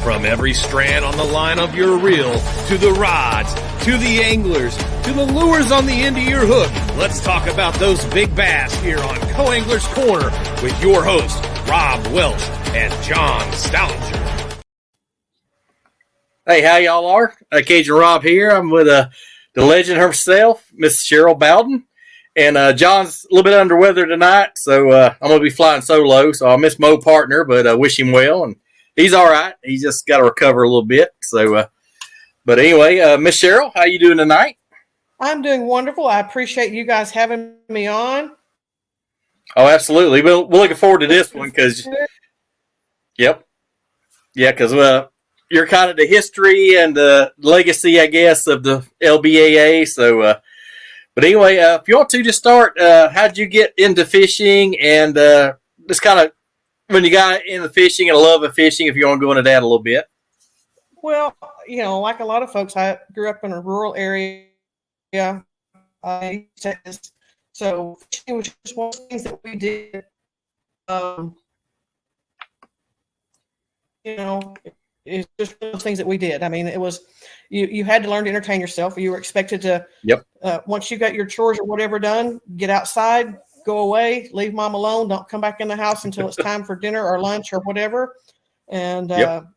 From every strand on the line of your reel, to the rods, to the anglers, to the lures on the end of your hook, let's talk about those big bass here on Co-Angler's Corner with your hosts, Rob Welch and John Stoudinger. Hey, how y'all are? Cajun Rob here. I'm with the legend herself, Miss Cheryl Bowden. And John's a little bit under weather tonight, so I'm going to be flying solo. So I'll miss my old partner, but wish him well. And he's all right. He's just got to recover a little bit. So, but anyway, Miss Cheryl, how you doing tonight? I'm doing wonderful. I appreciate you guys having me on. Oh, absolutely. We're looking forward to this one because, yep. Yeah, because you're kind of the history and the legacy, I guess, of the LBAA. So, but anyway, if you want to just start, how'd you get into fishing and just kind of when you got into fishing and love of fishing, if you want to go into that a little bit? Well, like a lot of folks, I grew up in a rural area. Texas. So fishing was just one of the things that we did. It's just one of the things that we did. I mean, it was you had to learn to entertain yourself. You were expected to. Yep. Once you got your chores or whatever done, get outside, go away, leave mom alone. Don't come back in the house until it's time for dinner or lunch or whatever. And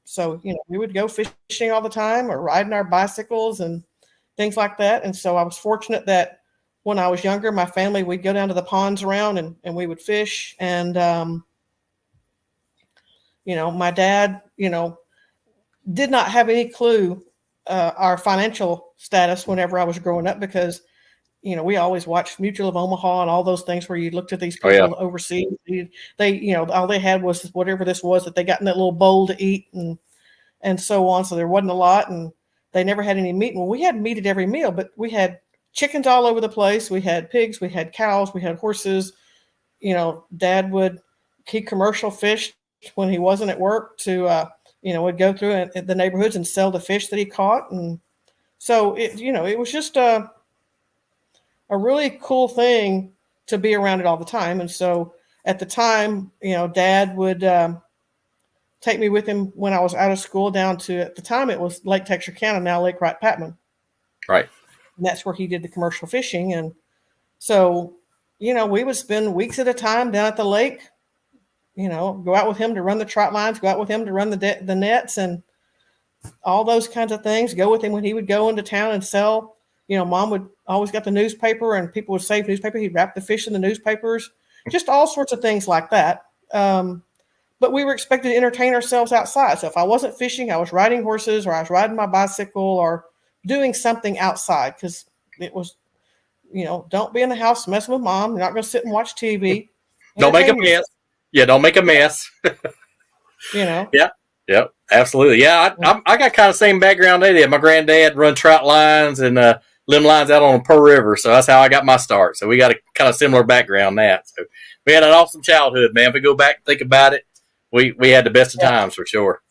so we would go fishing all the time or riding our bicycles and things like that. And so I was fortunate that when I was younger, my family, we'd go down to the ponds around and we would fish. And, my dad, did not have any clue our financial status whenever I was growing up because, we always watched Mutual of Omaha and all those things where you looked at these people overseas. They, all they had was whatever this was that they got in that little bowl to eat and so on. So there wasn't a lot and they never had any meat. Well, we had meat at every meal, but we had chickens all over the place. We had pigs, we had cows, we had horses. Dad he commercial fished when he wasn't at work to, would go through the neighborhoods and sell the fish that he caught. And so it was just a really cool thing to be around it all the time. And so at the time, Dad would take me with him when I was out of school down to, at the time it was Lake Texarkana, now Lake Wright-Patman. Right. And that's where he did the commercial fishing. And so, we would spend weeks at a time down at the lake, go out with him to run the trot lines, go out with him to run the nets and all those kinds of things. Go with him when he would go into town and sell. Mom would always got the newspaper and people would save newspaper. He'd wrap the fish in the newspapers, just all sorts of things like that. But we were expected to entertain ourselves outside. So if I wasn't fishing, I was riding horses or I was riding my bicycle or doing something outside because it was, don't be in the house messing with mom. You're not going to sit and watch TV. Don't make a mess. Yeah, don't make a mess. Yeah, absolutely. Yeah, I got kind of the same background they did. My granddad run trout lines and limb lines out on the Pearl River, so that's how I got my start. So we got a kind of similar background in that. So we had an awesome childhood, man. If we go back and think about it, we had the best of times for sure.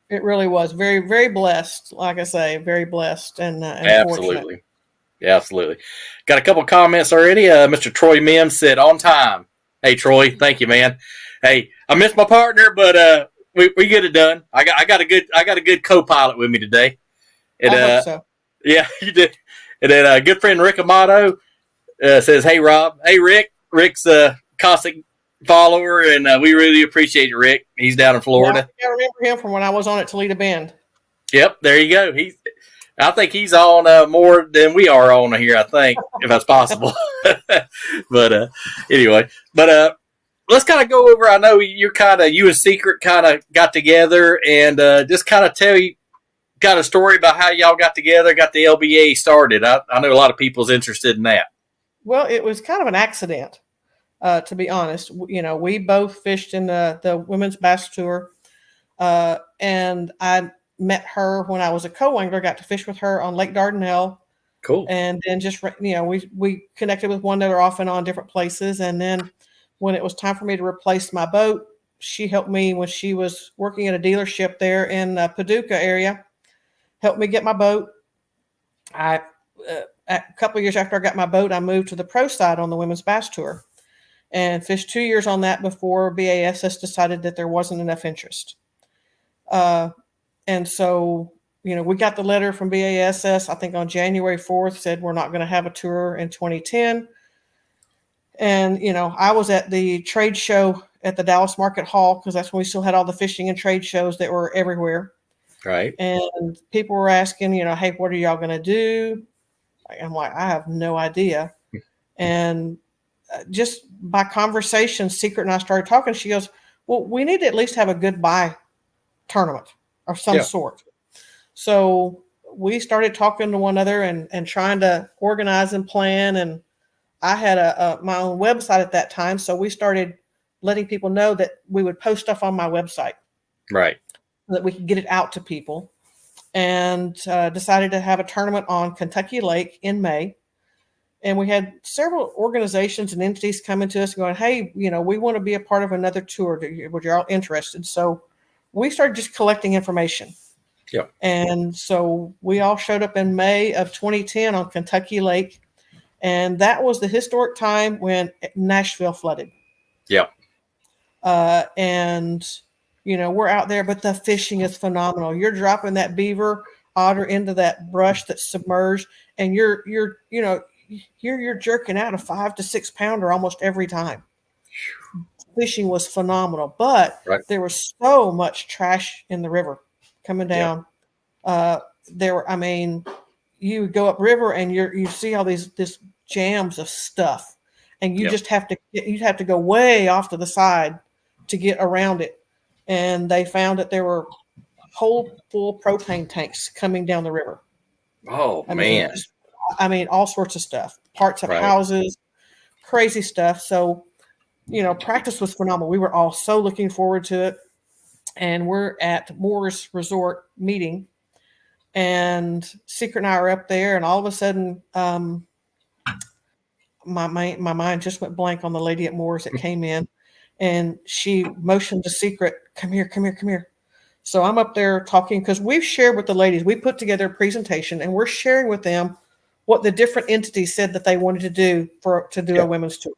It really was very, very blessed. Like I say, very blessed and absolutely. Fortunate. Yeah, absolutely. Got a couple of comments already. Mr. Troy Mims said on time. Hey, Troy, thank you, man. Hey, I missed my partner, but we get it done. I got a good co-pilot with me today. And, I hope so. Yeah, you did. And then good friend Rick Amato says, "Hey, Rob. Hey, Rick. Rick's a constant follower, and we really appreciate it, Rick. He's down in Florida. I remember him from when I was on at Toledo Bend. Yep, there you go. I think he's on more than we are on here. I think if that's possible. But anyway, let's kind of go over. I know you and Secret kind of got together, and just kind of tell you got a story about how y'all got together, got the LBA started. I know a lot of people's interested in that. Well, it was kind of an accident. To be honest, we both fished in the women's bass tour, and I met her when I was a co-angler. Got to fish with her on Lake Dardanelle. Cool. And then just we connected with one another off and on different places. And then when it was time for me to replace my boat, she helped me when she was working at a dealership there in the Paducah area. Helped me get my boat. A couple of years after I got my boat, I moved to the pro side on the women's bass tour. And fished 2 years on that before BASS decided that there wasn't enough interest. And so, we got the letter from BASS, I think on January 4th, said we're not going to have a tour in 2010. And, I was at the trade show at the Dallas Market Hall because that's when we still had all the fishing and trade shows that were everywhere. Right. And people were asking, hey, what are y'all going to do? I'm like, I have no idea. And just by conversation, Secret and I started talking. She goes, well, we need to at least have a goodbye tournament of some sort. So we started talking to one another and trying to organize and plan. And I had my own website at that time. So we started letting people know that we would post stuff on my website. Right. So that we could get it out to people. And decided to have a tournament on Kentucky Lake in May. And we had several organizations and entities coming to us going, hey, we want to be a part of another tour. Would you all interested? So we started just collecting information. Yeah. And so we all showed up in May of 2010 on Kentucky Lake. And that was the historic time when Nashville flooded. Yeah. And, we're out there, but the fishing is phenomenal. You're dropping that beaver otter into that brush that's submerged, and you're jerking out a 5 to 6 pounder almost every time. Fishing was phenomenal, but there was so much trash in the river coming down. You go up river and you see all this jams of stuff, and you just have to go way off to the side to get around it. And they found that there were whole full propane tanks coming down the river. Oh, man. All sorts of stuff, parts of houses, crazy stuff. So, practice was phenomenal. We were all so looking forward to it. And we're at Moore's Resort meeting, and Secret and I are up there, and all of a sudden, my mind just went blank on the lady at Moore's that came in, and she motioned to Secret, come here. So I'm up there talking because we've shared with the ladies. We put together a presentation, and we're sharing with them what the different entities said that they wanted to do a women's tour.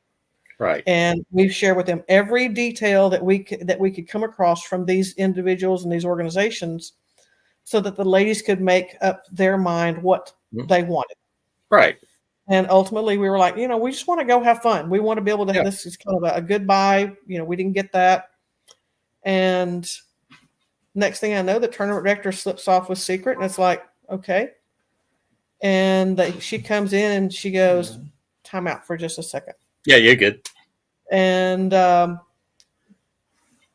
Right. And we've shared with them every detail that we could come across from these individuals and these organizations, so that the ladies could make up their mind what they wanted. Right. And ultimately we were like, we just want to go have fun. We want to be able to have this is kind of a goodbye. We didn't get that. And next thing I know, the tournament director slips off with Secret, and it's like, okay. And she comes in and she goes, time out for just a second. Yeah, you're good. And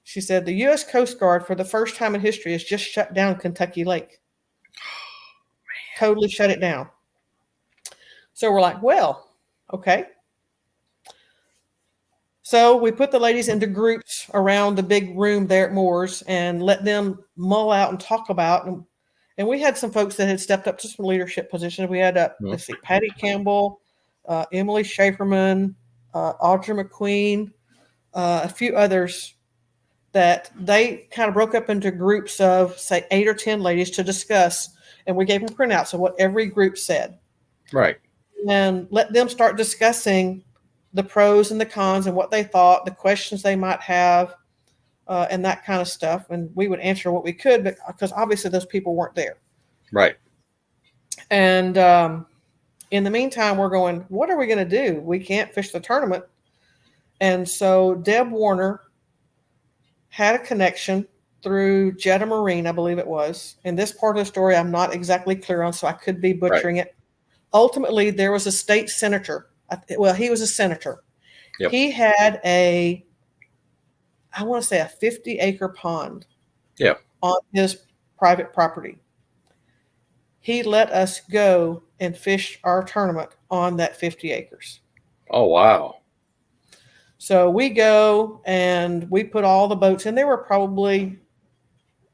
she said, the U.S. Coast Guard, for the first time in history, has just shut down Kentucky Lake. Totally shut it down. So we're like, well, okay. So we put the ladies into groups around the big room there at Moore's and let them mull out and talk about. And we had some folks that had stepped up to some leadership positions. We had, Patty Campbell, Emily Schaeferman, Audra McQueen, a few others that they kind of broke up into groups of, say, 8 or 10 ladies to discuss. And we gave them printouts of what every group said. Right. And let them start discussing the pros and the cons and what they thought, the questions they might have, and that kind of stuff. And we would answer what we could, but because obviously those people weren't there. Right. And in the meantime, we're going, what are we going to do? We can't fish the tournament. And so Deb Warner had a connection through Jetta Marine, I believe it was. And this part of the story I'm not exactly clear on, so I could be butchering it. Ultimately, there was a state senator. Well, he was a senator. Yep. He had I want to say a 50-acre pond on his private property. He let us go and fish our tournament on that 50 acres. Oh, wow. So we go and we put all the boats in. There were probably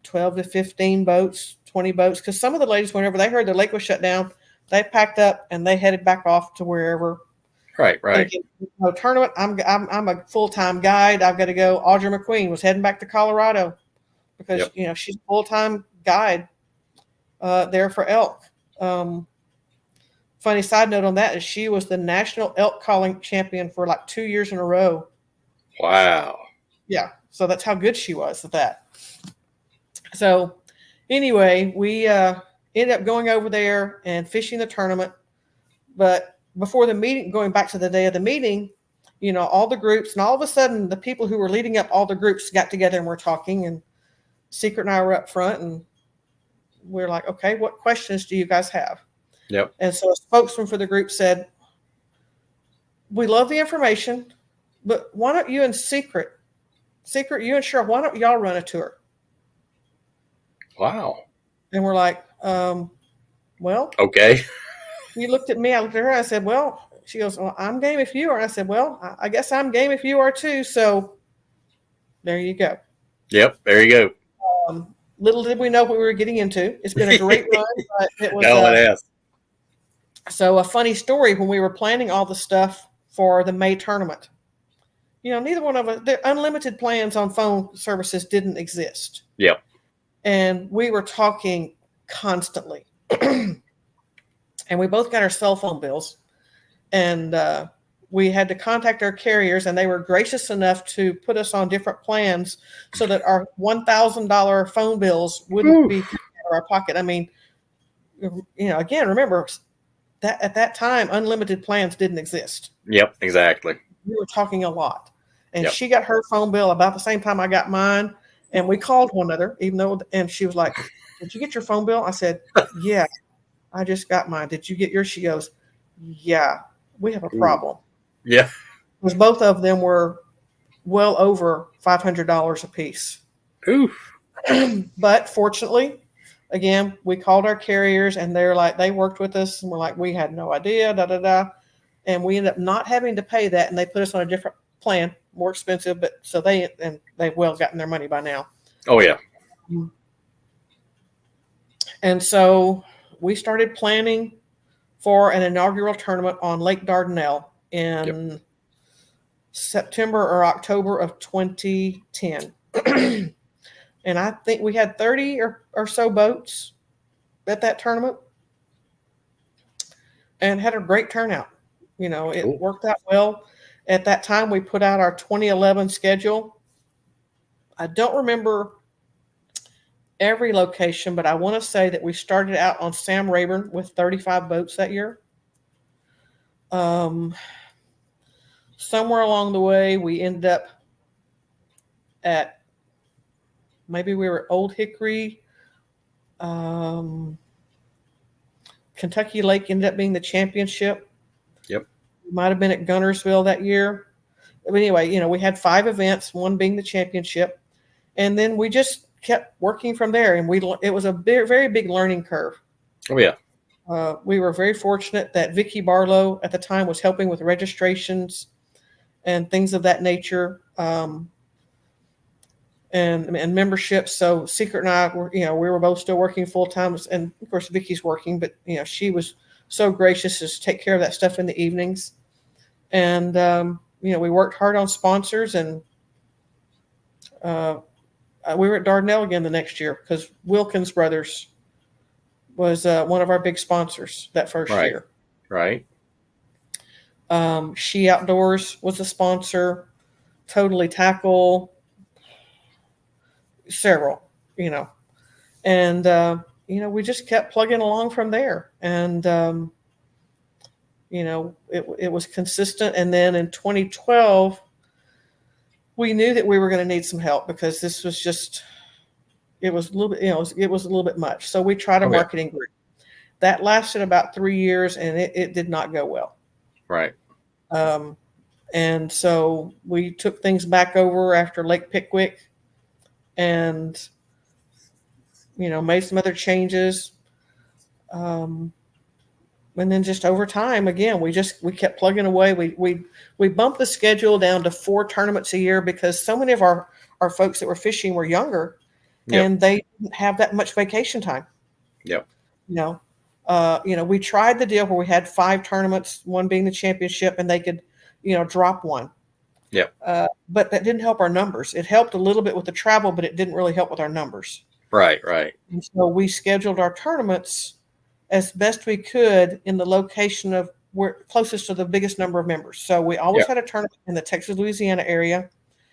12 to 15 boats, 20 boats, because some of the ladies, whenever they heard the lake was shut down, they packed up and they headed back off to wherever. Right. Thinking, tournament. I'm a full-time guide. I've got to go. Audra McQueen was heading back to Colorado because she's a full-time guide there for elk. Funny side note on that is she was the national elk calling champion for like 2 years in a row. Wow. Yeah. So that's how good she was at that. So Anyway, we ended up going over there and fishing the tournament. But before the meeting, going back to the day of the meeting, all the groups, and all of a sudden the people who were leading up all the groups got together and were talking, and Secret and I were up front, and we're like, okay, what questions do you guys have? Yep. And so a spokesman for the group said, we love the information, but why don't you and Secret, you and Cheryl, why don't y'all run a tour? Wow. And we're like, well, okay. You looked at me, I looked at her, I said, well, she goes, well, I'm game if you are. I said, well, I guess I'm game if you are too. So there you go. Yep. There you go. Little did we know what we were getting into. It's been a great run, but it was. No, it has. So a funny story, when we were planning all the stuff for the May tournament, neither one of us, the unlimited plans on phone services didn't exist. Yep. And we were talking constantly. And we both got our cell phone bills. And we had to contact our carriers, and they were gracious enough to put us on different plans so that our $1,000 phone bills wouldn't be coming out of our pocket. I mean, again, remember that at that time, unlimited plans didn't exist. Yep, exactly. We were talking a lot. And Yep. She got her phone bill about the same time I got mine. And we called one another, and she was like, did you get your phone bill? I said, yeah, I just got mine. Did you get yours? She goes, yeah, we have a problem. Yeah. Because both of them were well over $500 a piece. Oof. But fortunately, again, we called our carriers, and they worked with us, and we're like, we had no idea, and we ended up not having to pay that, and they put us on a different plan, more expensive, but so they've well gotten their money by now. Oh yeah. And so we started planning for an inaugural tournament on Lake Dardanelle in September or October of 2010. And I think we had 30 or so boats at that tournament and had a great turnout. It Cool. Worked out well. At that time, we put out our 2011 schedule. I don't remember every location, but I want to say that we started out on Sam Rayburn with 35 boats that year. Somewhere along the way, we ended up at, maybe we were at Old Hickory. Kentucky Lake ended up being the championship. Yep. We might have been at Gunnersville that year. But anyway, we had 5 events, one being the championship. And then we just kept working from there. And it was a very, very big learning curve. Oh, yeah. We were very fortunate that Vicki Barlow at the time was helping with registrations and things of that nature, and memberships. So Secret and I were, we were both still working full time, and of course Vicki's working, but she was so gracious as to take care of that stuff in the evenings. And we worked hard on sponsors, and we were at Dardanelle again the next year because Wilkins Brothers was one of our big sponsors that first year. Right. She Outdoors was a sponsor, Totally Tackle, several, and we just kept plugging along from there. And it was consistent. And then in 2012, we knew that we were going to need some help because this was just, it was a little bit, it was a little bit much. So we tried a marketing group that lasted about 3 years, and it did not go well. Right. And so we took things back over after Lake Pickwick, and made some other changes. And then just over time, again, we kept plugging away. We bumped the schedule down to 4 tournaments a year because so many of our folks that were fishing were younger, and they didn't have that much vacation time. Yep. We tried the deal where we had 5 tournaments, one being the championship, and they could, drop one. Yep. But that didn't help our numbers. It helped a little bit with the travel, but it didn't really help with our numbers. Right. And so we scheduled our tournaments as best we could in the location of where closest to the biggest number of members. So we always had a tournament in the Texas, Louisiana area.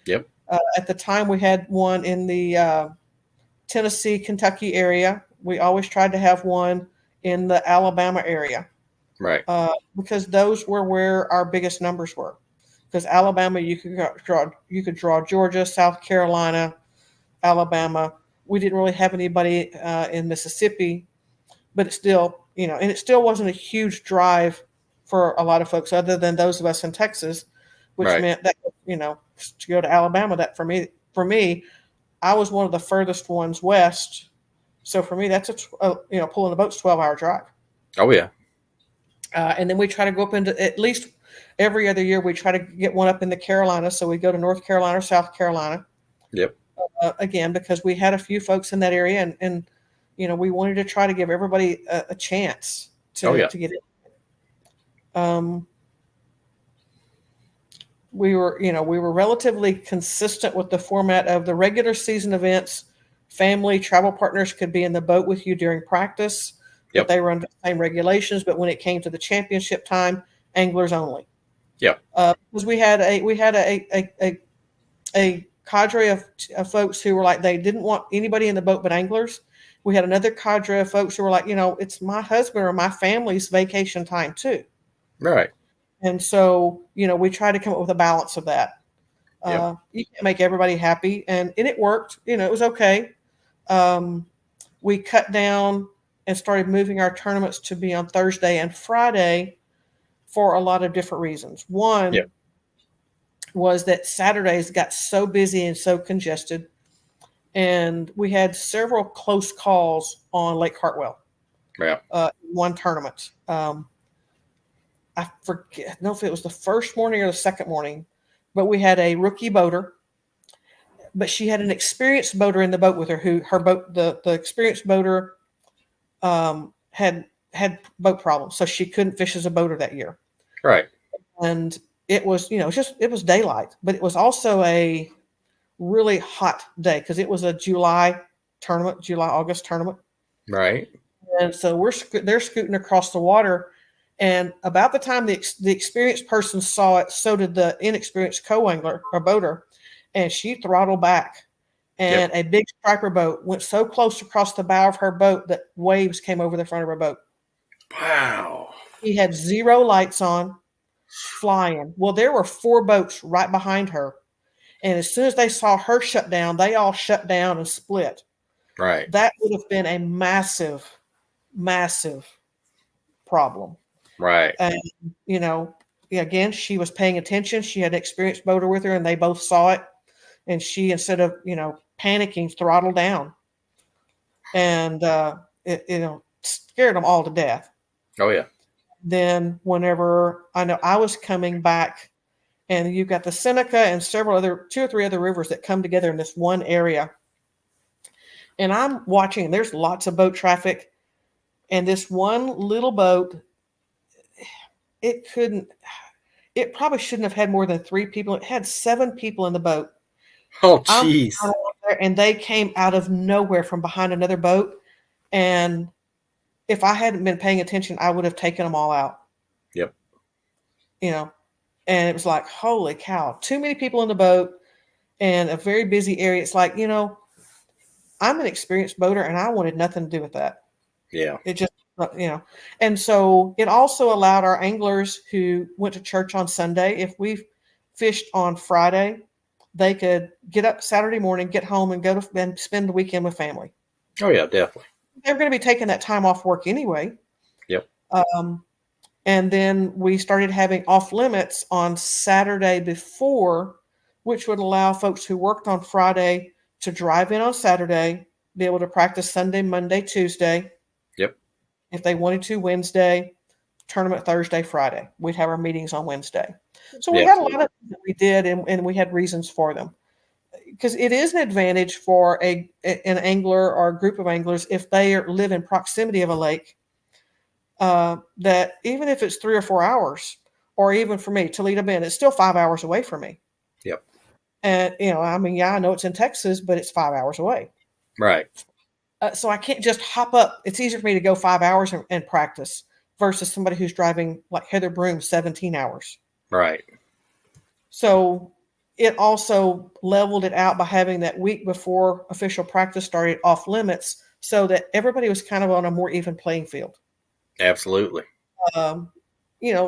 Yep. At the time, we had one in the Tennessee, Kentucky area. We always tried to have one in the Alabama area. Right. Because those were where our biggest numbers were. Because Alabama, you could draw Georgia, South Carolina, Alabama. We didn't really have anybody in Mississippi, but it still, and it still wasn't a huge drive for a lot of folks other than those of us in Texas, which meant that, to go to Alabama, that for me, I was one of the furthest ones west. So for me, that's pulling the boat's 12-hour drive. Oh yeah. And then we try to go up into, at least every other year, we try to get one up in the Carolinas. So we go to North Carolina or South Carolina. Yep. Again, because we had a few folks in that area, and we wanted to try to give everybody a chance to get it. We were relatively consistent with the format of the regular season events. Family travel partners could be in the boat with you during practice. Yep. They were under the same regulations, but when it came to the championship time, anglers only. Yeah. Because we had a cadre of folks who were like, they didn't want anybody in the boat but anglers. We had another cadre of folks who were like, it's my husband or my family's vacation time too. Right. And so, we try to come up with a balance of that. Yep. You can't make everybody happy, and it worked. It was okay. We cut down and started moving our tournaments to be on Thursday and Friday for a lot of different reasons. One was that Saturdays got so busy and so congested, and we had several close calls on Lake Hartwell. Yeah. One tournament. I forget if it was the first morning or the second morning, but we had a rookie boater, but she had an experienced boater in the boat with her, the experienced boater had boat problems, so she couldn't fish as a boater that year. Right. And it was, it was daylight, but it was also a really hot day because it was a July-August tournament. Right. And so they're scooting across the water, and about the time the experienced person saw it, so did the inexperienced co-angler or boater, and she throttled back. And a big striper boat went so close across the bow of her boat that waves came over the front of her boat. Wow. He had zero lights on, flying. Well, there were 4 boats right behind her. And as soon as they saw her shut down, they all shut down and split. Right. That would have been a massive, massive problem. Right. And, again, she was paying attention. She had an experienced boater with her, and they both saw it. And she, instead of, panicking, throttled down. And, it scared them all to death. Oh, yeah. Then whenever I know I was coming back, and you've got the Seneca and 2 or 3 other rivers that come together in this one area. And I'm watching, and there's lots of boat traffic. And this one little boat, it probably shouldn't have had more than 3 people. It had 7 people in the boat. Oh, jeez. And they came out of nowhere from behind another boat. And if I hadn't been paying attention, I would have taken them all out. Yep. And it was like, holy cow, too many people in the boat and a very busy area. It's like, I'm an experienced boater, and I wanted nothing to do with that. Yeah. It just, and so it also allowed our anglers who went to church on Sunday, if we fished on Friday, they could get up Saturday morning, get home, and go and spend the weekend with family. Oh, yeah, definitely. They're going to be taking that time off work anyway. Yep. And then we started having off limits on Saturday before, which would allow folks who worked on Friday to drive in on Saturday, be able to practice Sunday, Monday, Tuesday. Yep. If they wanted to, Wednesday, tournament Thursday, Friday. We'd have our meetings on Wednesday. So we had a lot of things that we did, and we had reasons for them. Because it is an advantage for an angler or a group of anglers if they live in proximity of a lake, that even if it's 3 or 4 hours, or even for me, Toledo Bend, it's still 5 hours away from me. Yep. And, I know it's in Texas, but it's 5 hours away. Right. So I can't just hop up. It's easier for me to go 5 hours and practice versus somebody who's driving like Heather Broom 17 hours. Right. So it also leveled it out by having that week before official practice started off limits, so that everybody was kind of on a more even playing field. Absolutely. Um,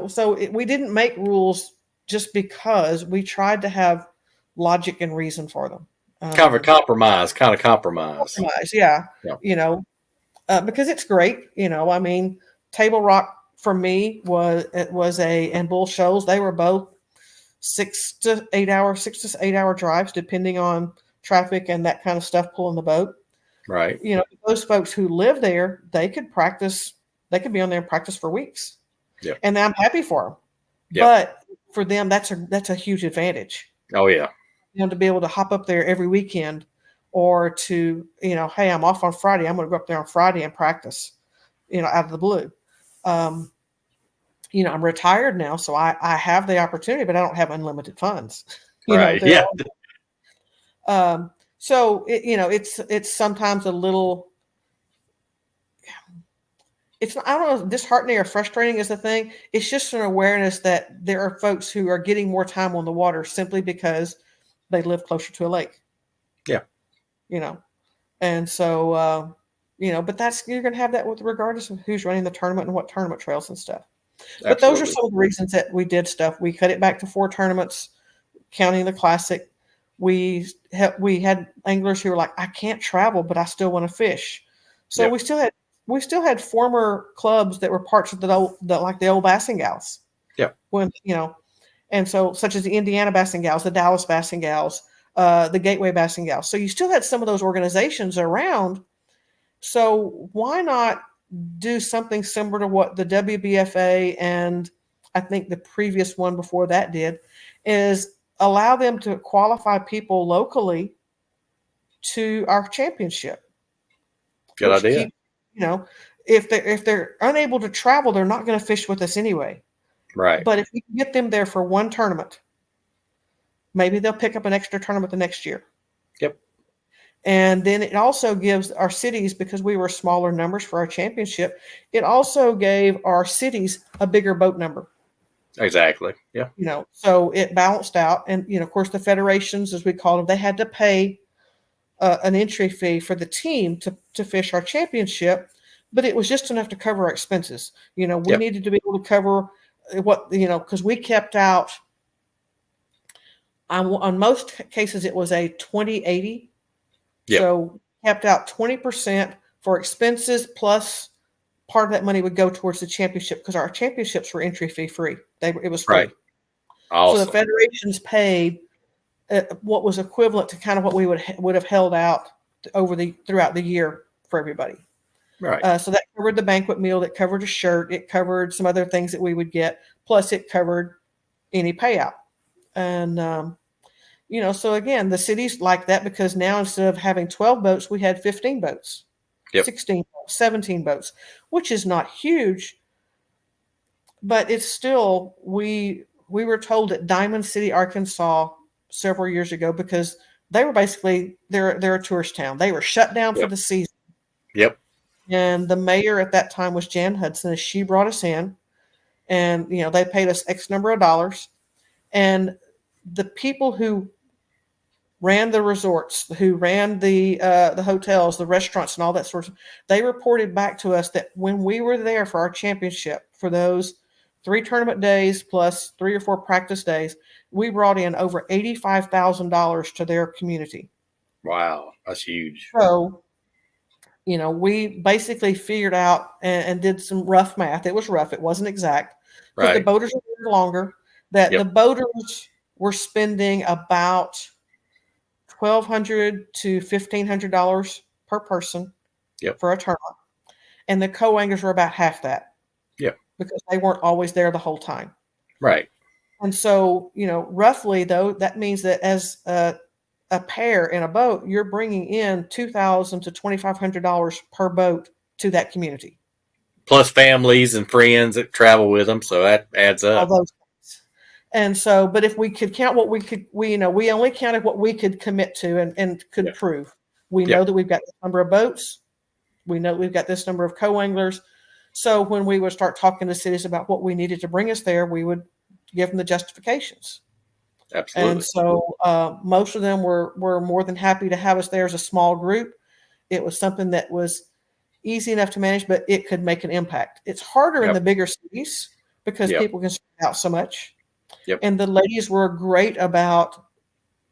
so we didn't make rules just because. We tried to have logic and reason for them. Kind of a compromise. Compromise. Yeah. Yeah. Because it's great. I mean, Table Rock for me and Bull Shoals. They were both 6 to 8 hour drives, depending on traffic and that kind of stuff pulling the boat. Right. Those folks who live there, they could practice. They could be on there and practice for weeks. Yeah. And I'm happy for them. Yeah. But for them, that's a huge advantage. Oh yeah. To be able to hop up there every weekend, or to, hey, I'm off on Friday. I'm going to go up there on Friday and practice, out of the blue. I'm retired now, so I have the opportunity, but I don't have unlimited funds. Right. Yeah. So it's sometimes a little. It's, I don't know, disheartening or frustrating is the thing. It's just an awareness that there are folks who are getting more time on the water simply because they live closer to a lake. Yeah. And so, but you're going to have that with regardless of who's running the tournament and what tournament trails and stuff. Absolutely. But those are some of the reasons that we did stuff. We cut it back to 4 tournaments, counting the classic. We had anglers who were like, I can't travel, but I still want to fish. So we still had former clubs that were parts of the old Bassing Gals. Yeah. And so such as the Indiana Bassing Gals, the Dallas Bassing Gals, the Gateway Bassing Gals. So you still had some of those organizations around. So why not do something similar to what the WBFA and I think the previous one before that did, is allow them to qualify people locally to our championship. Good idea. If they're unable to travel, they're not going to fish with us anyway. Right. But if we can get them there for one tournament, maybe they'll pick up an extra tournament the next year. Yep. And then it also gives our cities, because we were smaller numbers for our championship, it also gave our cities a bigger boat number. Exactly. Yeah. So it balanced out. And, of course, the federations, as we call them, they had to pay an entry fee for the team to fish our championship, but it was just enough to cover our expenses. We needed to be able to cover because we kept out, on most cases, it was a 20/80. Yep. So kept out 20% for expenses, plus part of that money would go towards the championship, because our championships were entry fee free. It was free. Right. Awesome. So the federations paid what was equivalent to kind of what we would have held out throughout the year for everybody. Right. So that covered the banquet meal, that covered a shirt, it covered some other things that we would get, plus it covered any payout. And so again, the cities like that, because now instead of having 12 boats, we had 15 boats, 16 boats, 17 boats, which is not huge, but it's still, we were told at Diamond City, Arkansas several years ago, because they were basically, they're a tourist town. They were shut down for the season. Yep. And the mayor at that time was Jan Hudson, and she brought us in, and, they paid us X number of dollars. And the people who ran the resorts, who ran the hotels, the restaurants, and all that sort of, they reported back to us that when we were there for our championship, for those 3 tournament days plus 3 or 4 practice days, we brought in over $85,000 to their community. Wow, that's huge. So, we basically figured out and did some rough math. It was rough. It wasn't exact. Because the boaters were there longer. That the boaters were spending about $1,200 to $1,500 per person for a tournament. And the co-anglers were about half that. Yep. Because they weren't always there the whole time. Right. And so, roughly, though, that means that as a pair in a boat, you're bringing in $2,000 to $2,500 per boat to that community. Plus families and friends that travel with them. So that adds up. All those things. And so, but if we could count what we could, we only counted what we could commit to and could prove. We know that we've got this number of boats. We know we've got this number of co-anglers. So when we would start talking to cities about what we needed to bring us there, we would give them the justifications. Absolutely. And so most of them were more than happy to have us there as a small group. It was something that was easy enough to manage, but it could make an impact. It's harder in Yep. the bigger cities because Yep. people can spread out so much. Yep. And the ladies were great about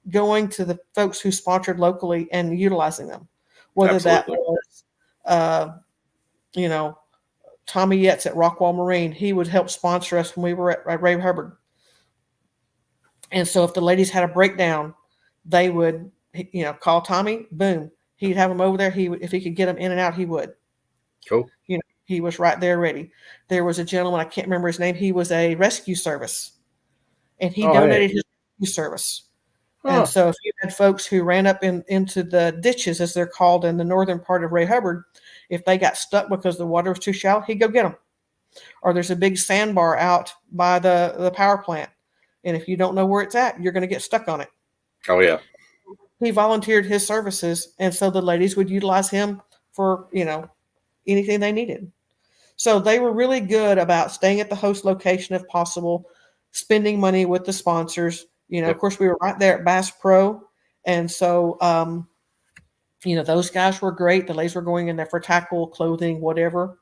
going to the folks who sponsored locally and utilizing them, whether Absolutely. that was, you know, Tommy Yetz at Rockwall Marine. He would help sponsor us when we were at Ray Hubbard. And so if the ladies had a breakdown, they would, call Tommy, boom. He'd have them over there. If he could get them in and out, he would. Cool. He was right there ready. There was a gentleman, I can't remember his name. He was a rescue service, and he donated his rescue service. And so if you had folks who ran up into the ditches, as they're called in the northern part of Ray Hubbard, if they got stuck because the water was too shallow, he'd go get them. Or there's a big sandbar out by the power plant. And if you don't know where it's at, you're going to get stuck on it. Oh, yeah. He volunteered his services. And so the ladies would utilize him for, anything they needed. So they were really good about staying at the host location if possible, spending money with the sponsors. Of course, we were right there at Bass Pro. And so, those guys were great. The ladies were going in there for tackle, clothing, whatever.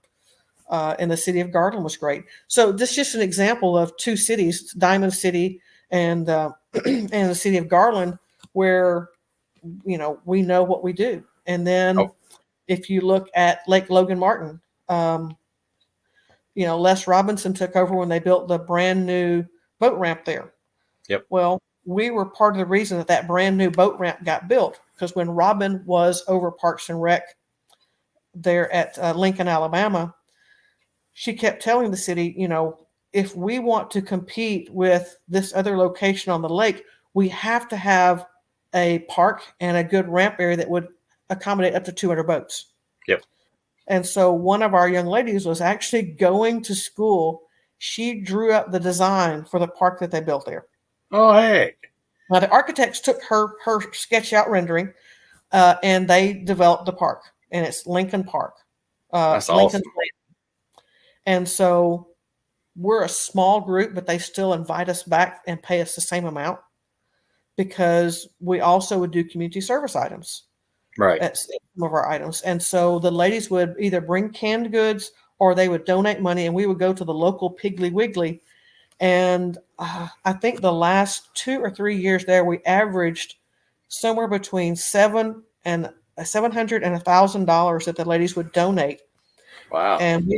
And the city of Garland was great. So this is just an example of two cities, Diamond City and and the city of Garland, where, we know what we do. And then if you look at Lake Logan Martin, Les Robinson took over when they built the brand new boat ramp there. Yep. Well, we were part of the reason that brand new boat ramp got built, because when Robin was over Parks and Rec there at Lincoln, Alabama, she kept telling the city, if we want to compete with this other location on the lake, we have to have a park and a good ramp area that would accommodate up to 200 boats. Yep. And so one of our young ladies was actually going to school. She drew up the design for the park that they built there. Oh, hey. Now, the architects took her sketch out rendering, and they developed the park, and it's Lincoln Park. That's Lincoln awesome. And so we're a small group, but they still invite us back and pay us the same amount, because we also would do community service items. Right. At some of our items. And so the ladies would either bring canned goods or they would donate money, and we would go to the local Piggly Wiggly. And I think the last 2 or 3 years there, we averaged somewhere between $700 and $1,000 that the ladies would donate. Wow. And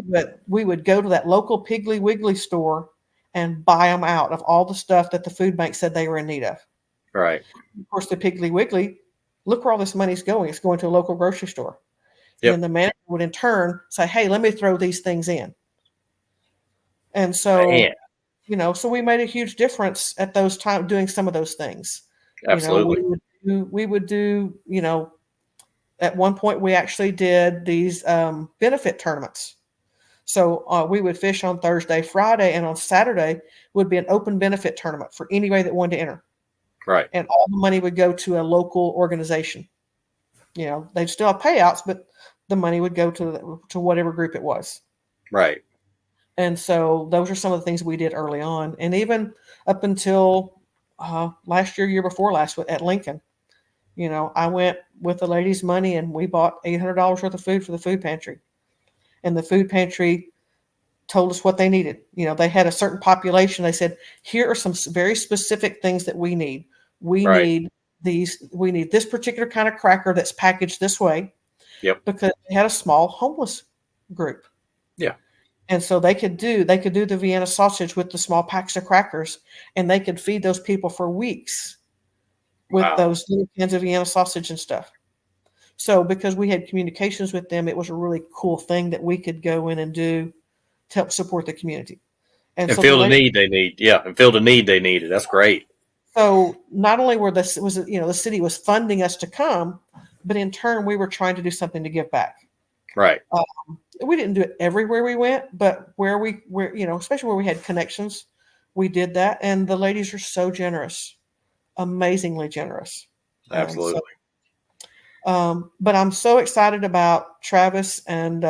we would go to that local Piggly Wiggly store and buy them out of all the stuff that the food bank said they were in need of. Right. Of course, the Piggly Wiggly, look where all this money's going. It's going to a local grocery store. Yep. And the manager would in turn say, hey, let me throw these things in. And so, so we made a huge difference at those times doing some of those things. Absolutely. We would do, at one point we actually did these benefit tournaments. So we would fish on Thursday, Friday, and on Saturday would be an open benefit tournament for anybody that wanted to enter. Right. And all the money would go to a local organization. They'd still have payouts, but the money would go to whatever group it was. Right. And so those are some of the things we did early on. And even up until last year before last at Lincoln, I went with the ladies' money and we bought $800 worth of food for the food pantry. And the food pantry told us what they needed. They had a certain population. They said, here are some very specific things that we need. We need this particular kind of cracker that's packaged this way. Yep. Because they had a small homeless group. Yeah. And so they could do the Vienna sausage with the small packs of crackers, and they could feed those people for weeks with those little cans of Vienna sausage and stuff. So because we had communications with them, it was a really cool thing that we could go in and do to help support the community. And so fill the need they need. Yeah. And fill the need they needed. That's great. So not only the city was funding us to come, but in turn we were trying to do something to give back. Right. We didn't do it everywhere we went, but where especially where we had connections, we did that. And the ladies are so generous, amazingly generous. Absolutely. But I'm so excited about Travis and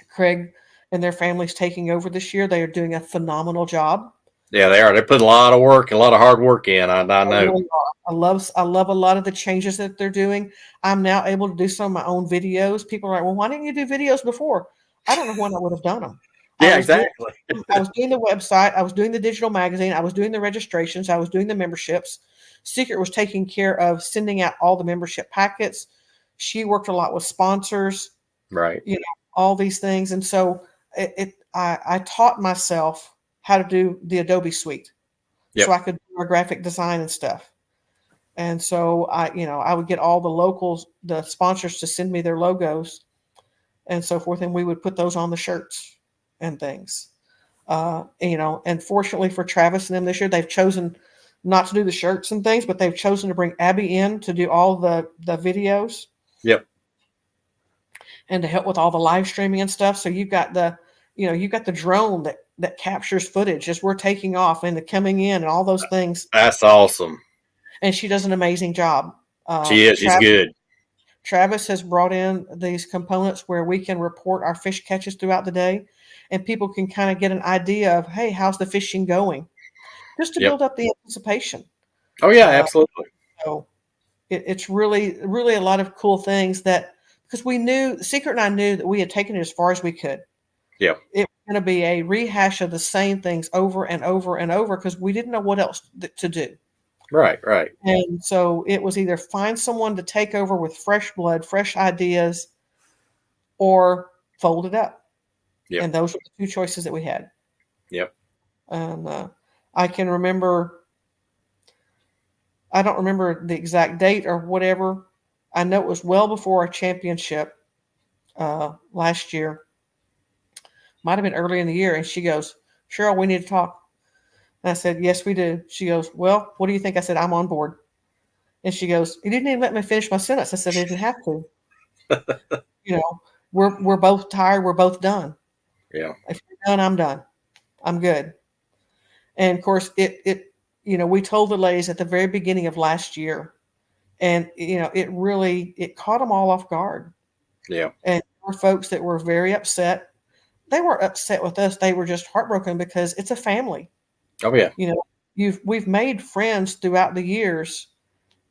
Craig and their families taking over this year. They are doing a phenomenal job. Yeah, they are. They put a lot of work, a lot of hard work in. I They know. really are. I love a lot of the changes that they're doing. I'm now able to do some of my own videos. People are like, well, why didn't you do videos before? I don't know when I would have done them. Yeah, exactly. I was doing the website. I was doing the digital magazine. I was doing the registrations. I was doing the memberships. Secret was taking care of sending out all the membership packets. She worked a lot with sponsors, Right. you know, all these things. And so I taught myself how to do the Adobe suite Yep. so I could do our graphic design and stuff. And so I would get all the locals, the sponsors to send me their logos and so forth. And we would put those on the shirts and things. And fortunately for Travis and them this year, they've chosen not to do the shirts and things, but they've chosen to bring Abby in to do all the videos. Yep. And to help with all the live streaming and stuff. So you've got the drone that captures footage as we're taking off and the coming in and all those things. That's awesome. And she does an amazing job. She is. She's good. Travis has brought in these components where we can report our fish catches throughout the day, and people can kind of get an idea of, hey, how's the fishing going? Just to build up the anticipation. Oh, yeah, absolutely. So it's really, really a lot of cool things because Secret and I knew that we had taken it as far as we could. Yeah. It was going to be a rehash of the same things over and over and over because we didn't know what else to do. Right. And so it was either find someone to take over with fresh blood, fresh ideas, or fold it up. Yep. And those were the two choices that we had. Yep. And I can remember, I don't remember the exact date or whatever. I know it was well before our championship last year. Might have been early in the year. And she goes, Cheryl, we need to talk. And I said, yes, we do. She goes, well, what do you think? I said, I'm on board. And she goes, you didn't even let me finish my sentence. I said, I didn't have to. We're both tired. We're both done. Yeah. If you're done, I'm done. I'm good. And of course, we told the ladies at the very beginning of last year, and it caught them all off guard. Yeah. And there were folks that were very upset. They weren't upset with us. They were just heartbroken because it's a family. Oh, yeah. We've made friends throughout the years,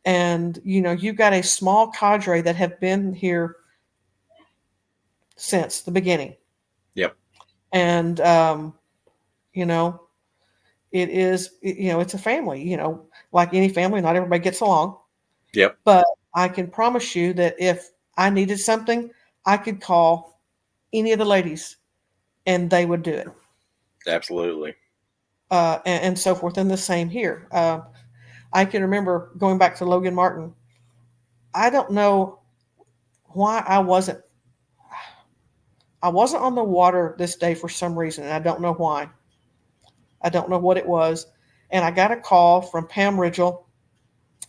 and you've got a small cadre that have been here since the beginning. Yep. And it's a family. Like any family, not everybody gets along. Yep. But I can promise you that if I needed something, I could call any of the ladies, and they would do it. Absolutely. And so forth. And the same here. I can remember going back to Logan Martin. I don't know why I wasn't on the water this day for some reason, and I don't know why. I don't know what it was. And I got a call from Pam Ridgell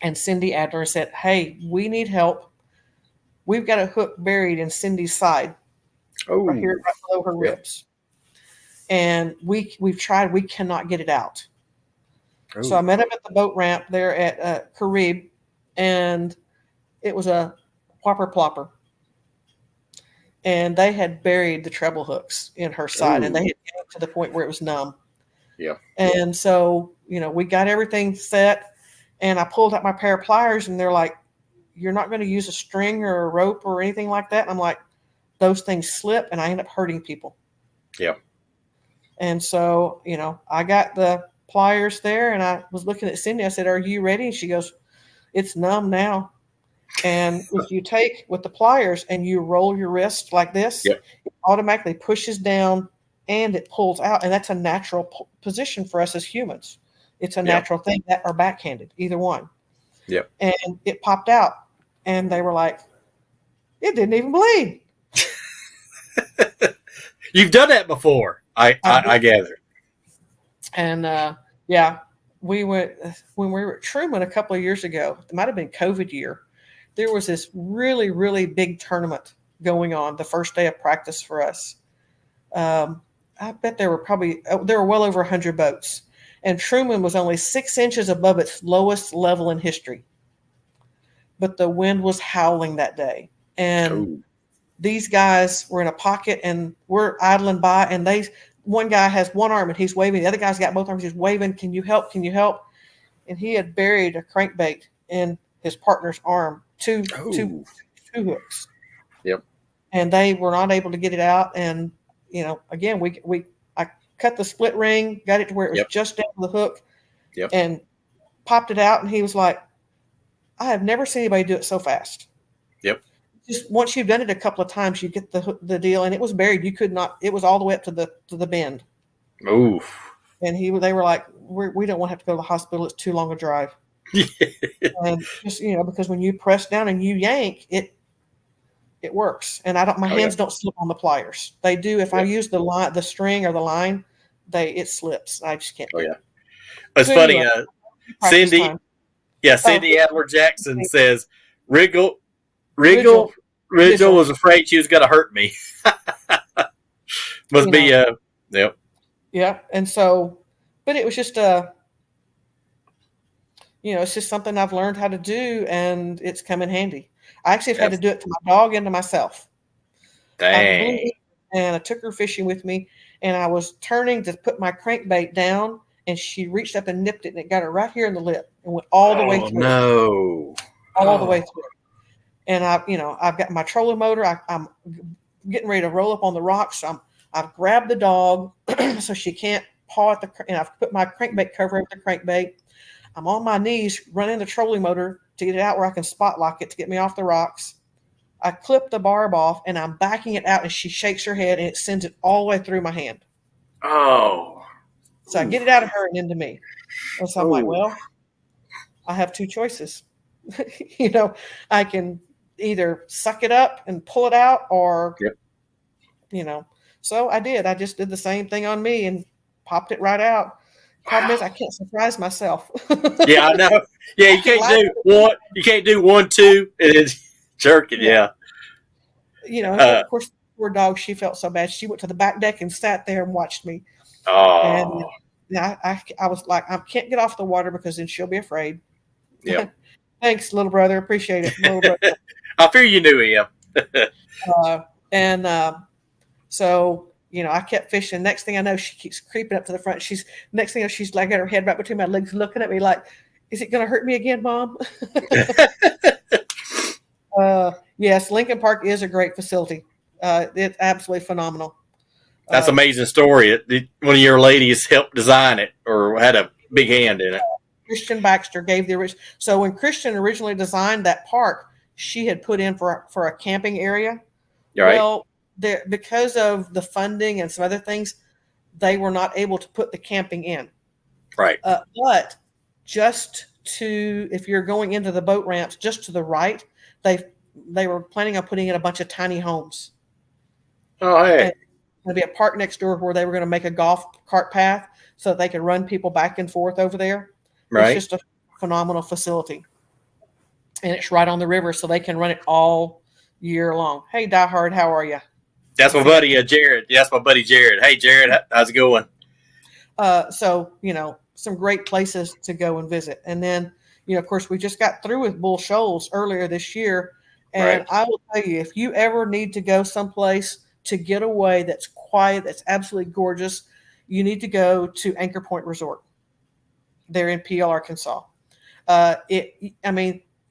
and Cindy Adler and said, hey, we need help. We've got a hook buried in Cindy's side. Right here, right below her ribs. And we've tried, we cannot get it out. Ooh. So I met him at the boat ramp there at Carib, and it was a whopper plopper. And they had buried the treble hooks in her side. Ooh. And they had gotten to the point where it was numb. Yeah. And so, we got everything set, and I pulled out my pair of pliers, and they're like, you're not going to use a string or a rope or anything like that? And I'm like, those things slip, and I end up hurting people. Yeah. And so, I got the pliers there, and I was looking at Cindy. I said, are you ready? And she goes, it's numb now. And if you take with the pliers and you roll your wrist like this, yep. It automatically pushes down and it pulls out. And that's a natural position for us as humans. It's a natural thing, that or backhanded, either one. Yep. And it popped out, and they were like, it didn't even bleed. You've done that before, I gather. And we went when we were at Truman a couple of years ago. It might have been COVID year. There was this really, really big tournament going on the first day of practice for us. I bet there were well over 100 boats, and Truman was only 6 inches above its lowest level in history. But the wind was howling that day, and these guys were in a pocket, and we're idling by, and one guy has one arm and he's waving. The other guy's got both arms. He's waving. Can you help? Can you help? And he had buried a crankbait in his partner's arm, two hooks. Yep. And they were not able to get it out. And, again, I cut the split ring, got it to where it was just down the hook, and popped it out. And he was like, I have never seen anybody do it so fast. Yep. Just once you've done it a couple of times, you get the deal. And it was buried. You could not. It was all the way up to the bend. Oof. And they were like, we don't want to have to go to the hospital. It's too long a drive. And just, because when you press down and you yank, it works. And my hands don't slip on the pliers. They do. If I use the string or the line, it slips. I just can't. Oh yeah. It's funny. Cindy. Time. Yeah. Cindy Adler Jackson says, Riggle was afraid she was going to hurt me. Must be, yep. Yeah. And so, but it was just, it's just something I've learned how to do, and it's come in handy. I actually have had to do it to my dog and to myself. Dang. And I took her fishing with me, and I was turning to put my crankbait down, and she reached up and nipped it, and it got her right here in the lip and went all the way through. No. All the way through. And I've got my trolling motor. I'm getting ready to roll up on the rocks. So I've grabbed the dog so she can't paw at and I've put my crankbait cover over the crankbait. I'm on my knees running the trolling motor to get it out where I can spot lock it to get me off the rocks. I clip the barb off and I'm backing it out, and she shakes her head and it sends it all the way through my hand. Oh. So I get it out of her and into me. And so I'm like, well, I have two choices. I can either suck it up and pull it out, or, so I did. I just did the same thing on me and popped it right out. Problem is, I can't surprise myself. Yeah, I know. Yeah, you can't do one. You can't do 1, 2, and then jerk it. Yeah. Of course, the poor dog. She felt so bad. She went to the back deck and sat there and watched me. Oh. And I was like, I can't get off the water because then she'll be afraid. Yeah. Thanks, little brother. Appreciate it, little brother. I fear you knew him. So, I kept fishing. Next thing I know, she keeps creeping up to the front. Next thing I know, she's like got her head right between my legs, looking at me like, is it going to hurt me again, Mom? Yes, Lincoln Park is a great facility. It's absolutely phenomenal. That's an amazing story. One of your ladies helped design it or had a big hand in it. Christian Baxter gave the original. So when Christian originally designed that park, she had put in for a camping area. Right. Well, because of the funding and some other things, they were not able to put the camping in. Right. But if you're going into the boat ramps, just to the right, they were planning on putting in a bunch of tiny homes. Oh, hey. And there'd be a park next door where they were going to make a golf cart path so that they could run people back and forth over there. Right. It's just a phenomenal facility. And it's right on the river, so they can run it all year long. Hey, Die Hard, how are you? That's my buddy, Jared. Yeah, that's my buddy, Jared. Hey, Jared, how's it going? So, some great places to go and visit. And then, of course, we just got through with Bull Shoals earlier this year. And right. I will tell you, if you ever need to go someplace to get away that's quiet, that's absolutely gorgeous, you need to go to Anchor Point Resort. They're in Peel, Arkansas.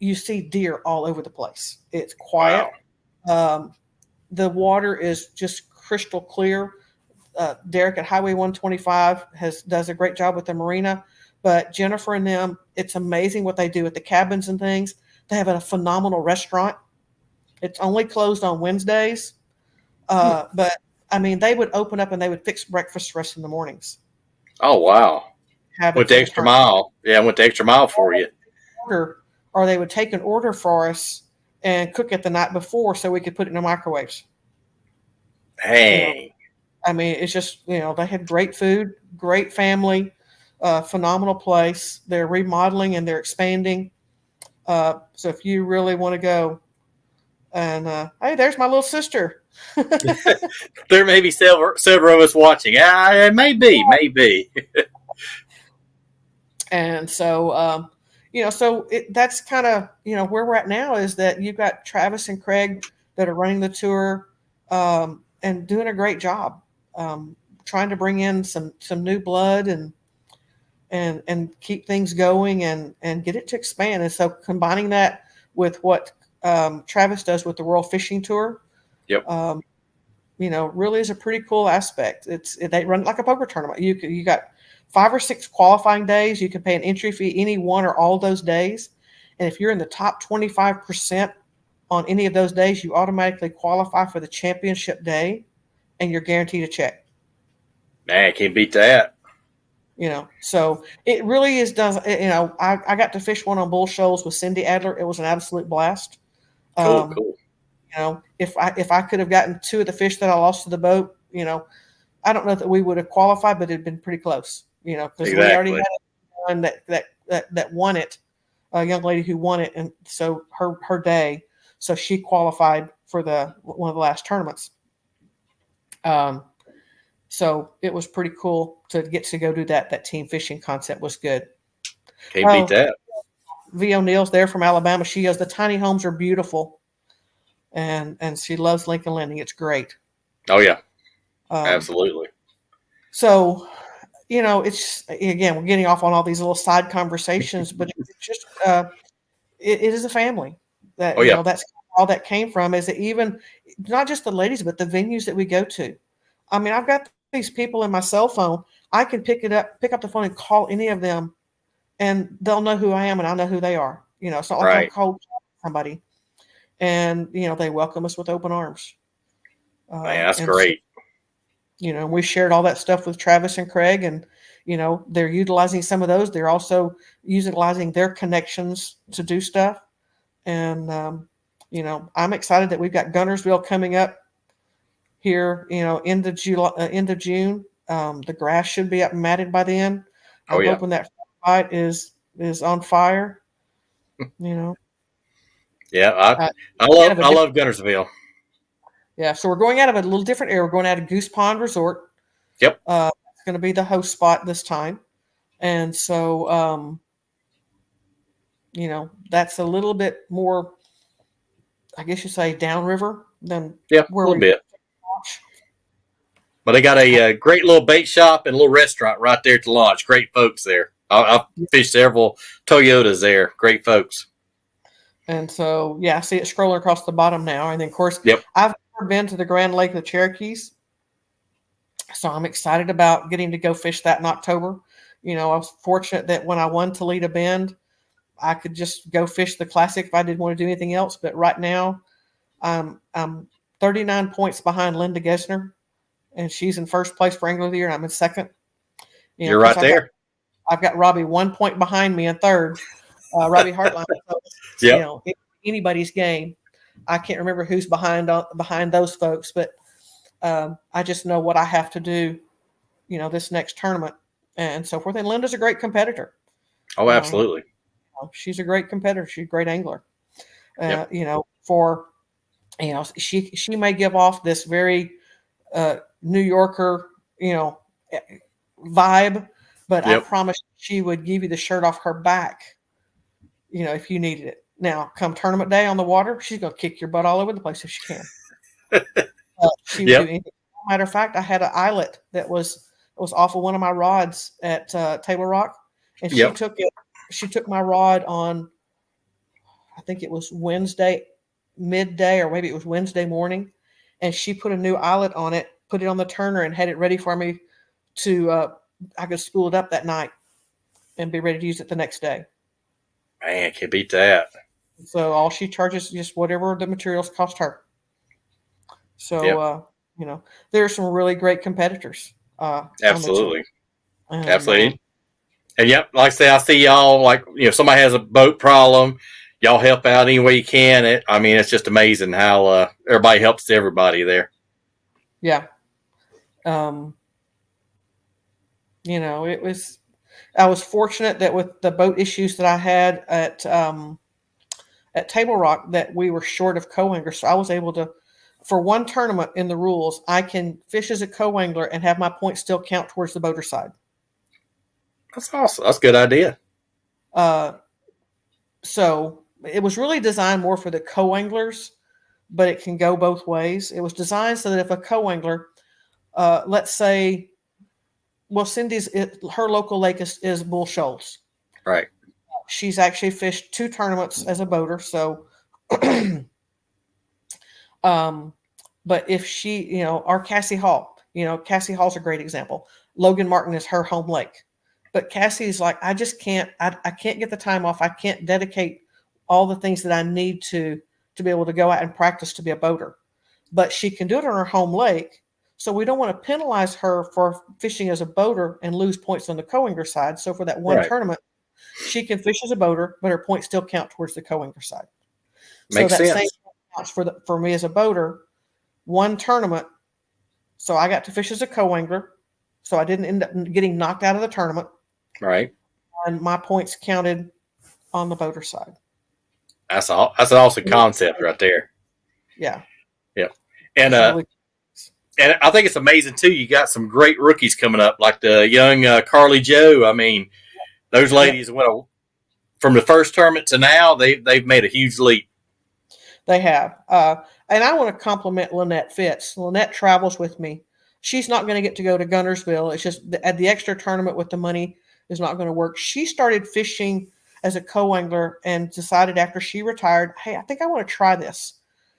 You see deer all over the place. It's quiet. Wow. The water is just crystal clear. Derek at Highway 125 does a great job with the marina, but Jennifer and them, it's amazing what they do at the cabins and things. They have a phenomenal restaurant. It's only closed on Wednesdays. But they would open up and they would fix breakfast for us in the mornings. Oh, wow. Went the extra mile. Yeah, went the extra mile for you. Or they would take an order for us and cook it the night before so we could put it in the microwaves. Hey. It's just, they had great food, great family, phenomenal place. They're remodeling and they're expanding. So if you really want to go, and hey, there's my little sister. There may be several of us watching. Maybe. And so, that's kind of, where we're at now is that you've got Travis and Craig that are running the tour and doing a great job. trying to bring in some new blood and keep things going and get it to expand. And so combining that with what Travis does with the World Fishing Tour, Yep. Really is a pretty cool aspect. They run like a poker tournament. You got 5 or 6 qualifying days. You can pay an entry fee any one or all those days. And if you're in the top 25% on any of those days, you automatically qualify for the championship day, and you're guaranteed a check. Man, can't beat that. So it really is does. I got to fish one on Bull Shoals with Cindy Adler. It was an absolute blast. Cool. If I could have gotten 2 of the fish that I lost to the boat, I don't know that we would have qualified, but it'd been pretty close. Because Exactly. we already had one that won it, a young lady who won it, and so her day, so she qualified for one of the last tournaments. So it was pretty cool to get to go do that. That team fishing concept was good. Can't beat that. V. O'Neill's there from Alabama. She goes, the tiny homes are beautiful, and she loves Lincoln Landing. It's great. Oh yeah, absolutely. So, it's again, we're getting off on all these little side conversations, but it's just it is a family that that's all that came from. Is that even not just the ladies, but the venues that we go to. I mean, I've got these people in my cell phone. I can pick up the phone and call any of them, and they'll know who I am, and I know who they are. It's not like I'm cold somebody, and they welcome us with open arms. Man, that's great. So, we shared all that stuff with Travis and Craig, and they're utilizing some of those. They're also utilizing their connections to do stuff, and I'm excited that we've got Gunnersville coming up here, end of June. The grass should be up and matted by then. I'm hoping that fight is on fire. Yeah, I love Gunnersville. Yeah, so we're going out of a little different area. We're going out of Goose Pond Resort. Yep. It's going to be the host spot this time, and so that's a little bit more, I guess you say, downriver than where a little bit. But they got a great little bait shop and a little restaurant right there at the launch. Great folks there. I've fished several Toyotas there. Great folks. And so, I see it scrolling across the bottom now. And then, of course, I've never been to the Grand Lake of the Cherokees. So I'm excited about getting to go fish that in October. I was fortunate that when I won Toledo Bend, I could just go fish the Classic if I didn't want to do anything else. But right now, I'm 39 points behind Linda Gesner, and she's in first place for Angler of the Year, and I'm in second. You're right there. I've got Robbie 1 point behind me in third. Robbie Hartline. So, anybody's game. I can't remember who's behind those folks, but I just know what I have to do, this next tournament and so forth. And Linda's a great competitor. Oh, absolutely. She's a great competitor. She's a great angler. She may give off this very New Yorker, vibe, but I promise she would give you the shirt off her back, if you needed it. Now, come tournament day on the water, she's going to kick your butt all over the place if she can. She would do anything. Matter of fact, I had an eyelet that was off of one of my rods at Table Rock, and she took it. She took my rod on, I think it was Wednesday midday, or maybe it was Wednesday morning, and she put a new eyelet on it, put it on the turner, and had it ready for me to I could spool it up that night and be ready to use it the next day. Man, can't beat that. So all she charges is just whatever the materials cost her. So there are some really great competitors. Absolutely. Absolutely. And like I say, I see y'all, like, somebody has a boat problem, y'all help out any way you can. It's just amazing how everybody helps everybody there. Yeah. I was fortunate that with the boat issues that I had at Table Rock, that we were short of co-anglers. So I was able to, for one tournament in the rules, I can fish as a co-angler and have my points still count towards the boater side. That's awesome. That's a good idea. So it was really designed more for the co-anglers, but it can go both ways. It was designed so that if a co-angler, let's say well, her local lake is Bull Shoals. Right. She's actually fished 2 tournaments as a boater. So, but if she, our Cassie Hall, Cassie Hall's a great example. Logan Martin is her home lake, but Cassie's like, I just can't, I can't get the time off. I can't dedicate all the things that I need to be able to go out and practice to be a boater, but she can do it on her home lake. So we don't want to penalize her for fishing as a boater and lose points on the co-angler side. So for that one tournament, she can fish as a boater, but her points still count towards the co-angler side. Makes sense. Same counts for me as a boater, one tournament. So I got to fish as a co-angler. So I didn't end up getting knocked out of the tournament. Right. And my points counted on the boater side. That's an awesome concept right there. Yeah. Yeah. And I think it's amazing too. You got some great rookies coming up, like the young Carly Joe. I mean, those ladies went from the first tournament to now. They've made a huge leap. They have. And I want to compliment Lynette Fitz. Lynette travels with me. She's not going to get to go to Gunnersville. It's just at the extra tournament with the money is not going to work. She started fishing as a co-angler and decided after she retired, hey, I think I want to try this.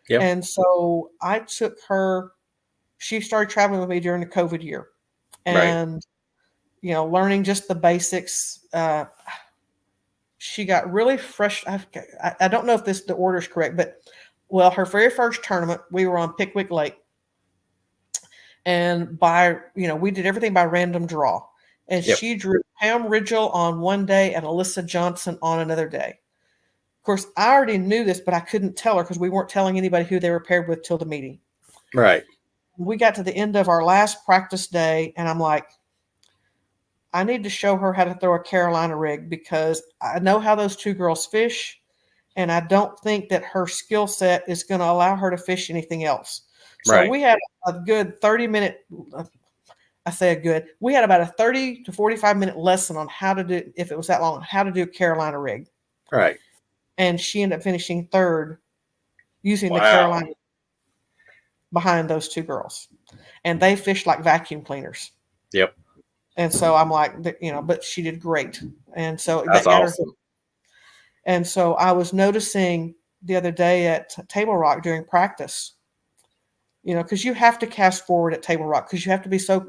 Yep. And so I took her. She started traveling with me during the COVID year. And, learning just the basics. She got really fresh. I don't know if the order is correct, but her very first tournament, we were on Pickwick Lake. And we did everything by random draw. And she drew Pam Ridgell on one day and Alyssa Johnson on another day. Of course, I already knew this, but I couldn't tell her because we weren't telling anybody who they were paired with till the meeting. Right. We got to the end of our last practice day, and I'm like, I need to show her how to throw a Carolina rig because I know how those 2 girls fish, and I don't think that her skill set is going to allow her to fish anything else. So we had a good 30-minute, we had about a 30 to 45-minute lesson on how to do, if it was that long, how to do a Carolina rig. Right. And she ended up finishing 3rd using the Carolina behind those 2 girls. And they fished like vacuum cleaners. Yep. And so I'm like, but she did great. And so that's awesome. And so I was noticing the other day at Table Rock during practice, because you have to cast forward at Table Rock because you have to be so,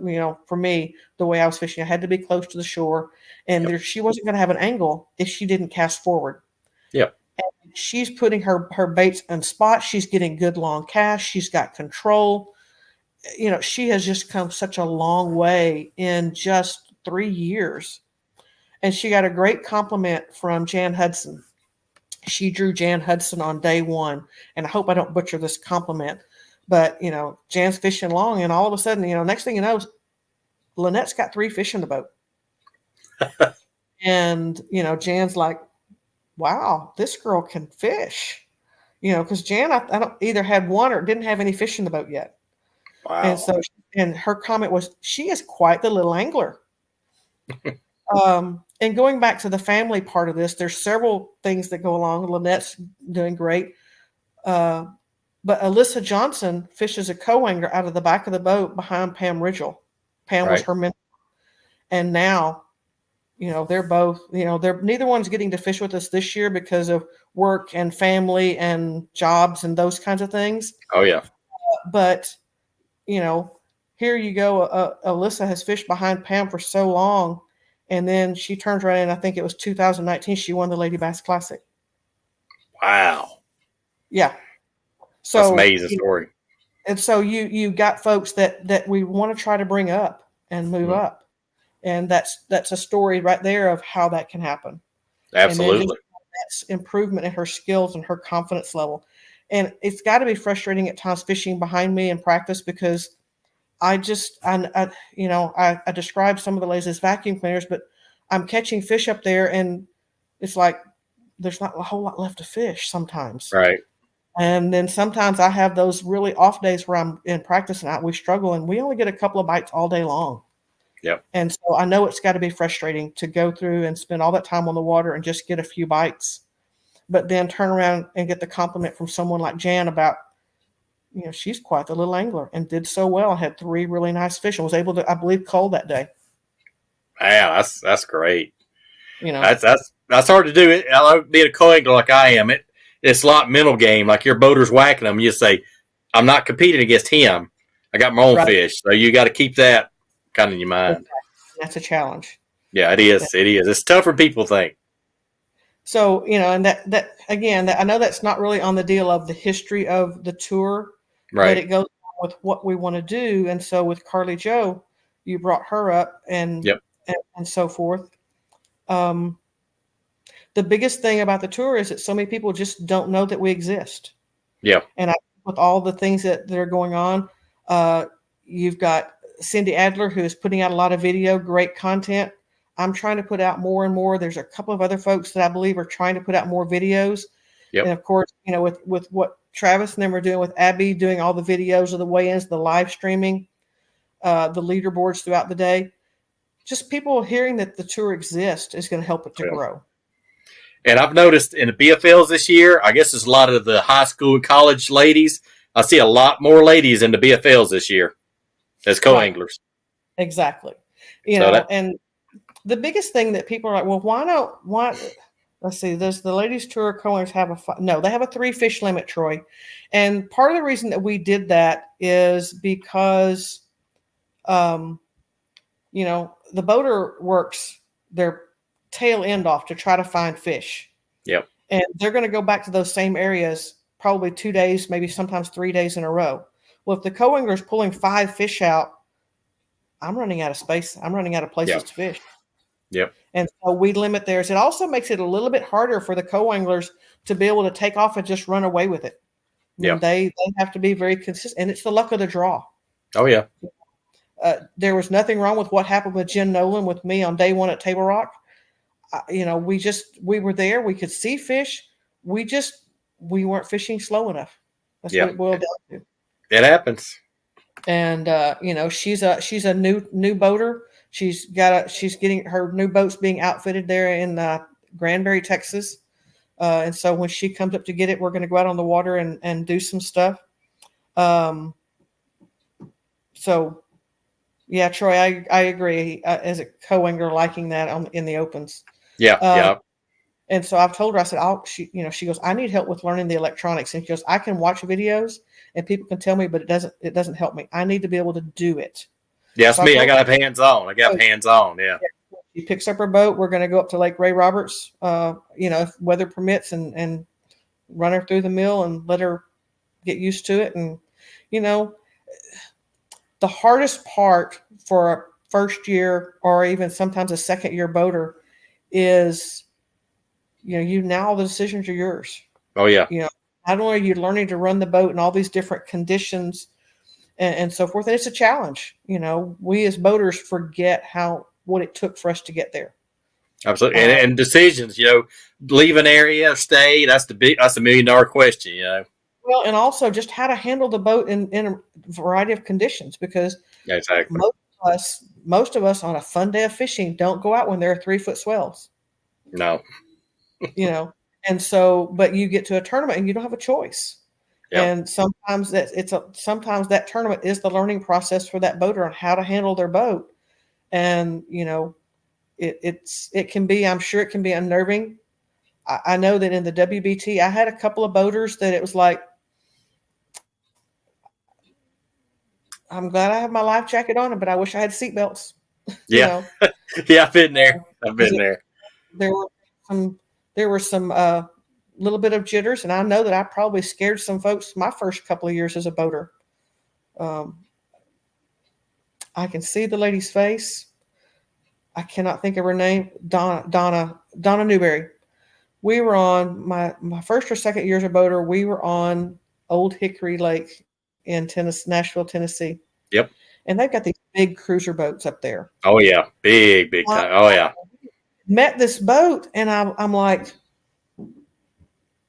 for me, the way I was fishing, I had to be close to the shore. And she wasn't going to have an angle if she didn't cast forward. Yep. And she's putting her baits in spots. She's getting good long casts. She's got control. She has just come such a long way in just 3 years. And she got a great compliment from Jan Hudson. She drew Jan Hudson on day 1. And I hope I don't butcher this compliment. But, Jan's fishing long. And all of a sudden, next thing you know, Lynette's got 3 fish in the boat. And, Jan's like, wow, this girl can fish. Because Jan, I don't either had 1 or didn't have any fish in the boat yet. Wow. And so, and her comment was, she is quite the little angler. And going back to the family part of this, there's several things that go along. Lynette's doing great. But Alyssa Johnson fishes a co-angler out of the back of the boat behind Pam Ridgell. Pam was her mentor. And now, they're both, neither one's getting to fish with us this year because of work and family and jobs and those kinds of things. Oh, yeah. But here you go. Alyssa has fished behind Pam for so long. And then she turns around, and I think it was 2019, she won the Lady Bass Classic. Wow. Yeah. So that's an amazing story. And so you got folks that we want to try to bring up and move up. And that's a story right there of how that can happen. Absolutely. That's improvement in her skills and her confidence level. And it's got to be frustrating at times fishing behind me in practice because I describe some of the ladies as vacuum cleaners, but I'm catching fish up there and it's like there's not a whole lot left to fish sometimes. Right. And then sometimes I have those really off days where I'm in practice and we struggle and we only get a couple of bites all day long. Yep. And so I know it's got to be frustrating to go through and spend all that time on the water and just get a few bites, but then turn around and get the compliment from someone like Jan about, she's quite the little angler and did so well. Had 3 really nice fish and was able to, I believe, cull that day. Yeah, that's great. You know, That's hard to do. I love being a co-angler like I am. It's a lot mental game. Like your boater's whacking them, you say, "I'm not competing against him. I got my own fish." So you got to keep that kind of in your mind. That's a challenge. Yeah, it is. It is. It's tougher than people think. So, and that again, I know that's not really on the deal of the history of the tour, right? But it goes with what we want to do. And so with Carly Joe, you brought her up and so forth. The biggest thing about the tour is that so many people just don't know that we exist. Yeah. And with all the things that are going on, you've got Cindy Adler, who is putting out a lot of video, great content. I'm trying to put out more and more. There's a couple of other folks that I believe are trying to put out more videos. Yep. And of course, with what Travis and them are doing with Abby, doing all the videos of the weigh-ins, the live streaming, the leaderboards throughout the day, just people hearing that the tour exists is going to help it to grow. And I've noticed in the BFLs this year, I guess there's a lot of the high school, college ladies. I see a lot more ladies in the BFLs this year as co-anglers. Right. Exactly. And the biggest thing that people are like, well, why let's see, does the ladies tour co-anglers have they have a 3 fish limit, Troy. And part of the reason that we did that is because, the boater works their tail end off to try to find fish. Yep. And they're going to go back to those same areas probably 2 days, maybe sometimes 3 days in a row. Well, if the co-angler is pulling 5 fish out, I'm running out of space. I'm running out of places to fish. Yep. And so we limit theirs. It also makes it a little bit harder for the co-anglers to be able to take off and just run away with it. Yeah. They have to be very consistent, and it's the luck of the draw. Oh, yeah. There was nothing wrong with what happened with Jen Nolan with me on day 1 at Table Rock. We were there. We could see fish. We weren't fishing slow enough. That's what it boiled down to. It happens. And she's a new boater. She's getting her new boats being outfitted there in Granbury, Texas. And so when she comes up to get it, we're going to go out on the water and do some stuff. So yeah, Troy, I agree. As a co-angler, liking that in the opens. Yeah. And so I've told her, I said, she goes, I need help with learning the electronics. And she goes, I can watch videos and people can tell me, but it doesn't help me. I need to be able to do it. Yeah, that's me. I got to have hands on. Yeah. She picks up her boat. We're going to go up to Lake Ray Roberts, if weather permits, and run her through the mill and let her get used to it. And, the hardest part for a first year or even sometimes a second year boater is, now all the decisions are yours. Oh, yeah. Not only are you learning to run the boat in all these different conditions and so forth, and it's a challenge. We as boaters forget what it took for us to get there. Absolutely. And decisions, leave an area, stay, that's a $1 million question, Well, and also just how to handle the boat in a variety of conditions, because exactly. most of us on a fun day of fishing don't go out when there are 3-foot swells. No. And so, but you get to a tournament and you don't have a choice. Yep. And sometimes sometimes that tournament is the learning process for that boater on how to handle their boat. And, it can be, I'm sure it can be unnerving. I know that in the WBT, I had a couple of boaters that it was like, I'm glad I have my life jacket on, but I wish I had seatbelts. Yeah. Yeah, I've been there. There were some little bit of jitters, and I know that I probably scared some folks my first couple of years as a boater. I can see the lady's face. I cannot think of her name. Donna Newberry. We were on my first or second year as a boater. We were on Old Hickory Lake in Nashville, Tennessee. Yep. And they've got these big cruiser boats up there. Oh yeah, big time. Oh yeah. Met this boat, and I'm like,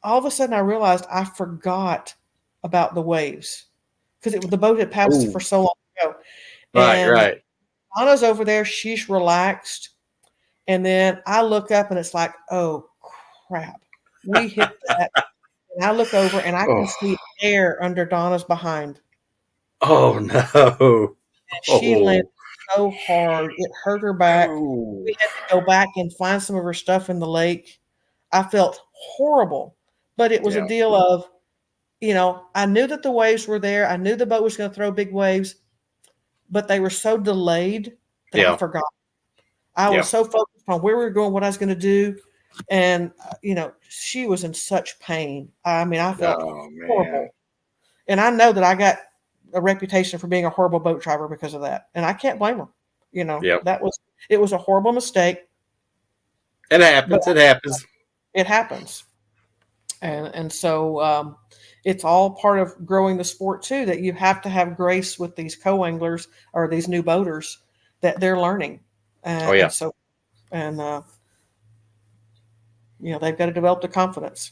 all of a sudden I realized I forgot about the waves because the boat had passed for so long ago. Right. Anna's over there. She's relaxed. And then I look up and it's like, oh, crap. We hit that. And I look over and I can see air under Donna's behind. Oh, no. And she landed so hard. It hurt her back. Oh, We had to go back and find some of her stuff in the lake. I felt horrible, but it was a yeah, deal of, I knew that the waves were there. I knew the boat was going to throw big waves, but they were so delayed that I yeah, forgot. I yeah. was so focused on where we were going, what I was going to do. And, she was in such pain. I mean, I felt Oh man. horrible. And I know that I got a reputation for being a horrible boat driver because of that. And I can't blame her. Yeah. It was a horrible mistake, It but happens. It happens. it happens. And so it's all part of growing the sport too, that you have to have grace with these co-anglers or these new boaters that they're learning. Oh yeah. And they've got to develop the confidence.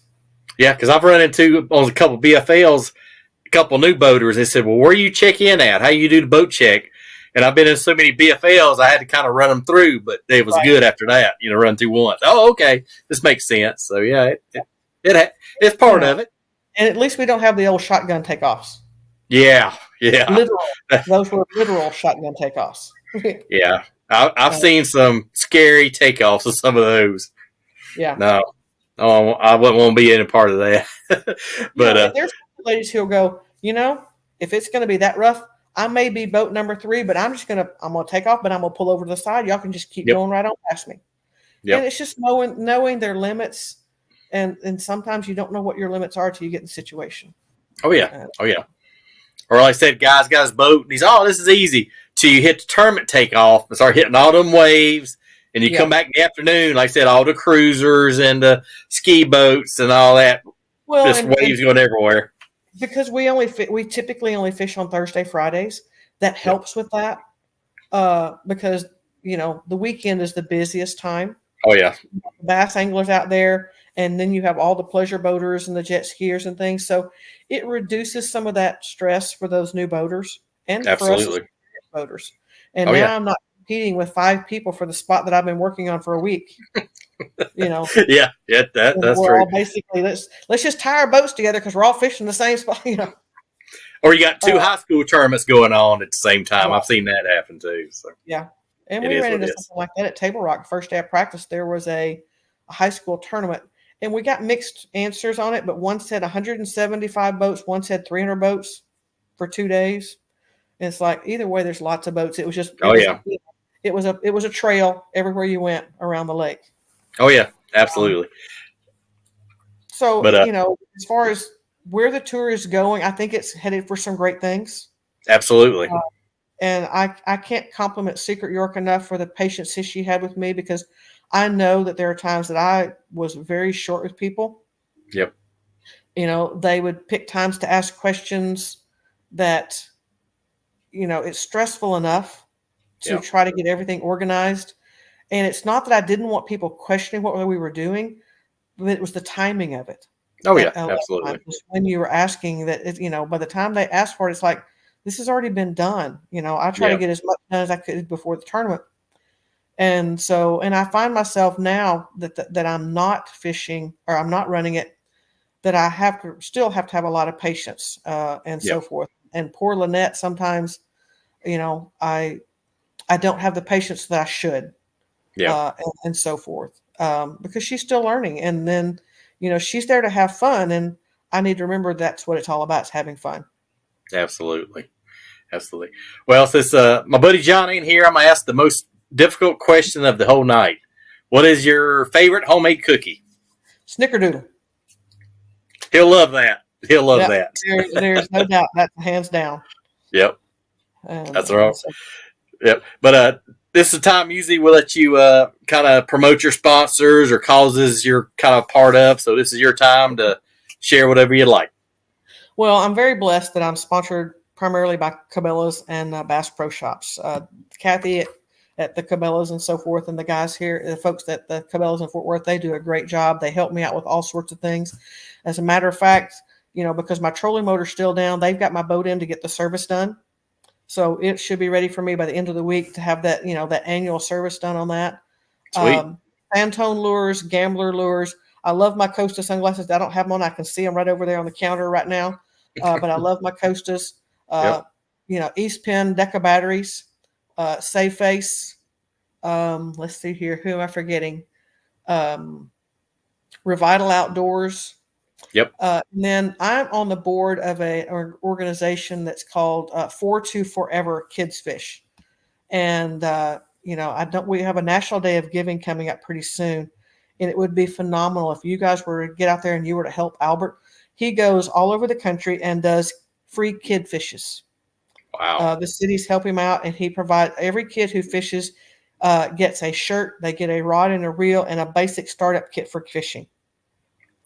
Yeah, because I've run into on a couple BFLs, a couple new boaters. They said, "Well, where you check in at? How you do the boat check?" And I've been in so many BFLs, I had to kind of run them through, but it was good after that. Run through once. Oh, okay, this makes sense. So yeah, it's part of it. And at least we don't have the old shotgun takeoffs. Yeah, yeah. Literal. Those were literal shotgun takeoffs. Yeah, I've seen some scary takeoffs of some of those. Yeah. No, I wouldn't want to be any part of that. But there's ladies who'll go, if it's going to be that rough, I may be boat number 3, but I'm going to take off, but I'm going to pull over to the side. Y'all can just keep going right on past me. Yep. And it's just knowing their limits. And sometimes you don't know what your limits are till you get in the situation. Oh yeah. Or like I said, guy's got his boat and he's, this is easy. Till you hit the tournament takeoff and start hitting all them waves. And you come back in the afternoon, like I said, all the cruisers and the ski boats and all that. Well, just waves going everywhere. Because we typically only fish on Thursday, Fridays. That helps with that. Because, the weekend is the busiest time. Oh, yeah. Bass anglers out there. And then you have all the pleasure boaters and the jet skiers and things. So it reduces some of that stress for those new boaters and for us boaters. And now I'm not competing with 5 people for the spot that I've been working on for a week. Yeah, that's we're true. All basically, let's just tie our boats together because we're all fishing the same spot. Or you got 2 high school tournaments going on at the same time. I've seen that happen too. So yeah, and we ran into something like that at Table Rock. First day of practice, there was a high school tournament. And we got mixed answers on it, but one said 175 boats, one said 300 boats for 2 days. And it's like either way, there's lots of boats. It was just it was a trail everywhere you went around the lake. Oh yeah, absolutely. So as far as where the tour is going, I think it's headed for some great things. Absolutely. And I can't compliment Secret York enough for the patience that she had with me, because I know that there are times that I was very short with people. Yep. They would pick times to ask questions that, it's stressful enough to try to get everything organized. And it's not that I didn't want people questioning what we were doing, but it was the timing of it. Oh, yeah, absolutely. When you were asking that, by the time they asked for it, it's like, this has already been done. I try to get as much done as I could before the tournament. And I find myself now that I'm not fishing or I'm not running it, that I still have to have a lot of patience and so forth. And poor Lynette, sometimes, I don't have the patience that I should, and so forth, because she's still learning. And then, she's there to have fun, and I need to remember that's what it's all about, is having fun. Absolutely. Well, since my buddy John ain't here, I'm going to ask the most difficult question of the whole night. What is your favorite homemade cookie? Snickerdoodle. He'll love that. That. There's no doubt. That's hands down. Yep. That's right. Yep. But this is the time usually we'll let you kind of promote your sponsors or causes you're kind of part of. So this is your time to share whatever you'd like. Well, I'm very blessed that I'm sponsored primarily by Cabela's and Bass Pro Shops. Kathy at the Cabela's and so forth, and the guys here, the folks at the Cabela's in Fort Worth, they do a great job. They help me out with all sorts of things. As a matter of fact, because my trolling motor's still down, they've got my boat in to get the service done. So it should be ready for me by the end of the week to have that, that annual service done on that. Sweet. Pantone lures, Gambler lures. I love my Costa sunglasses. I don't have them on. I can see them right over there on the counter right now. But I love my Costas. East Penn Deca batteries. Save Face. Let's see here. Who am I forgetting? Revital Outdoors. Yep. And then I'm on the board of an organization that's called 4-2 Forever Kids Fish. And, we have a National Day of Giving coming up pretty soon. And it would be phenomenal if you guys were to get out there and you were to help Albert. He goes all over the country and does free kid fishes. Wow. The cities help him out, and he provides every kid who fishes gets a shirt, they get a rod and a reel, and a basic startup kit for fishing.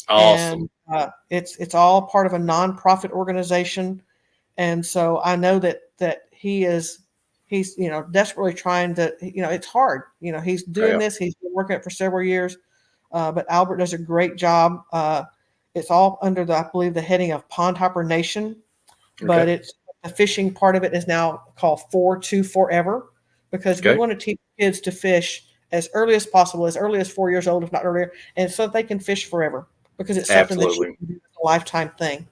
Awesome. And it's all part of a nonprofit organization, and so I know that he's desperately trying to. It's hard. He's doing this. He's been working it for several years, but Albert does a great job. It's all under I believe the heading of Pond Hopper Nation, but it's the fishing part of it is now called 4-2 Forever, because we want to teach kids to fish as early as possible, as early as 4 years old, if not earlier, and so that they can fish forever, because it's something that you can do, a lifetime thing.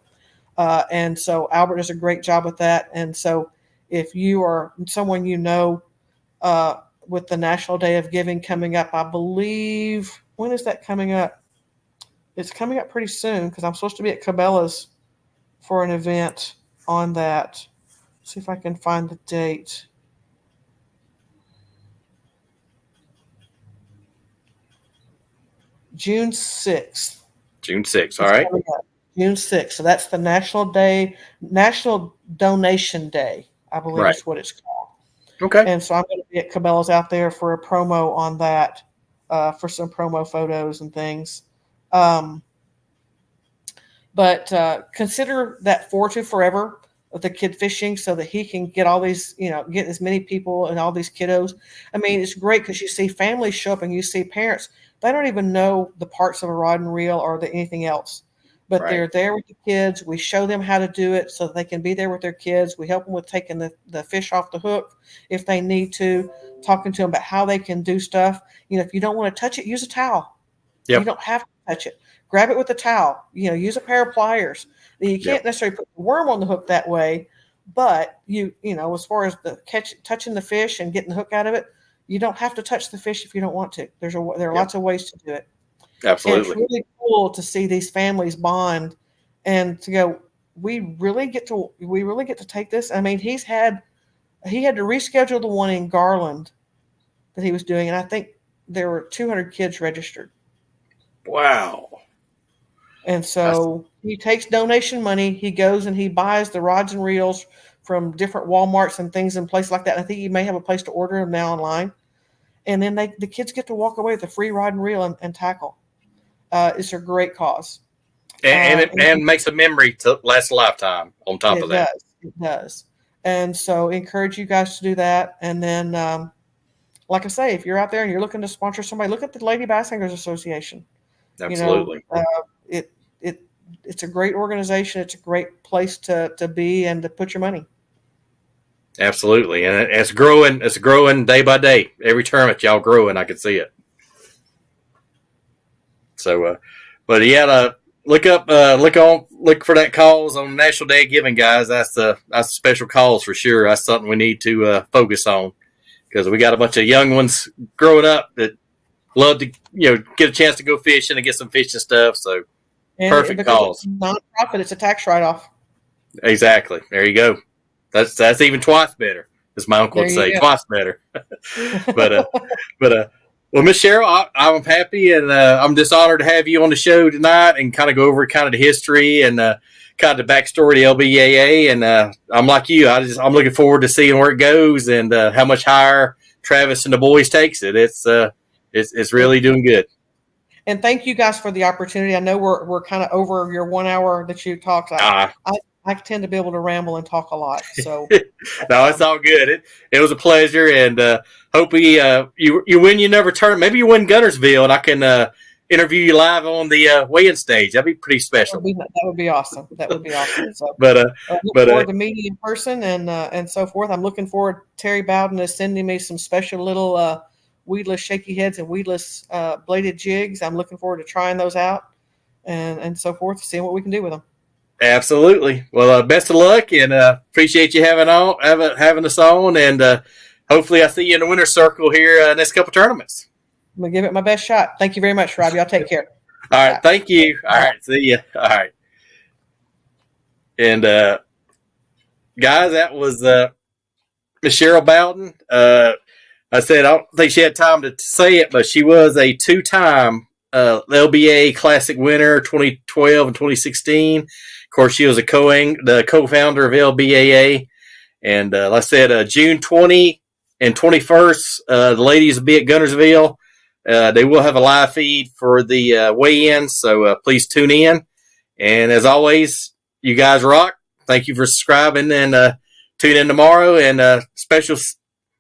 And so Albert does a great job with that. And so if you are someone with the National Day of Giving coming up, I believe, when is that coming up? It's coming up pretty soon, because I'm supposed to be at Cabela's for an event on that. See if I can find the date. June 6th. June 6th. All right. June 6th. So that's the National Donation Day, I believe is what it's called. Okay. And so I'm going to be at Cabela's out there for a promo on that, for some promo photos and things. But consider that 4-2 Forever with the kid fishing, so that he can get all these, get as many people and all these kiddos. I mean, it's great because you see families show up and you see parents. They don't even know the parts of a rod and reel or anything else, but they're there with the kids. We show them how to do it so that they can be there with their kids. We help them with taking the fish off the hook if they need to, talking to them about how they can do stuff. If you don't want to touch it, use a towel. Yep. You don't have to touch it. Grab it with a towel. Use a pair of pliers. You can't necessarily put the worm on the hook that way, but as far as touching the fish and getting the hook out of it, you don't have to touch the fish if you don't want to. There are lots of ways to do it. Absolutely. And it's really cool to see these families bond and to go, we really get to take this. I mean, he had to reschedule the one in Garland that he was doing, and I think there were 200 kids registered. Wow. And so he takes donation money. He goes and he buys the rods and reels from different Walmarts and things in places like that. I think you may have a place to order them now online. And then the kids get to walk away with a free rod and reel and tackle. It's a great cause. And it makes a memory to last a lifetime on top of that. It does. And so encourage you guys to do that. And then, like I say, if you're out there and you're looking to sponsor somebody, look at the Lady Bass Anglers Association. Absolutely. It's a great organization. It's a great place to be and to put your money. Absolutely. And it's growing. It's growing day by day. Every tournament y'all growing, I can see it. So, but look for that cause on National Day of Giving, guys. That's a special cause for sure. That's something we need to focus on, because we got a bunch of young ones growing up that love to get a chance to go fishing and get some fishing stuff. So perfect cause. Nonprofit, it's a tax write-off. Exactly. There you go. That's even twice better, as my uncle would say. Twice better. But well, Miss Cheryl, I'm happy, and I'm just honored to have you on the show tonight and kind of go over kind of the history and kind of the backstory of the LBAA. And I'm like you, I'm looking forward to seeing where it goes and how much higher Travis and the boys takes it. It's really doing good. And thank you guys for the opportunity. I know we're kind of over your 1 hour that you talked. I tend to be able to ramble and talk a lot. So no, it's all good. It was a pleasure, and hope you win your never turn. Maybe you win Gunnersville, and I can interview you live on the weigh-in stage. That'd be pretty special. That would be awesome. So, but look forward to meeting in person and so forth. I'm looking forward. Terry Bowden is sending me some special little weedless shaky heads and weedless bladed jigs. I'm looking forward to trying those out and so forth, seeing what we can do with them. Absolutely. Well, best of luck, and appreciate you having us on, and hopefully I see you in the winner's circle here next couple tournaments. I'm going to give it my best shot. Thank you very much, Rob. Y'all take care. All right. Thank you. All right. See you. All right. And, guys, that was Miss Cheryl Bowden. I said I don't think she had time to say it, but she was a two-time LBAA Classic winner, 2012 and 2016. Of course, she was the co-founder of LBAA. And like I said, June 20 and 21st, the ladies will be at Guntersville. They will have a live feed for the weigh-in, so please tune in. And as always, you guys rock. Thank you for subscribing, and tune in tomorrow. And special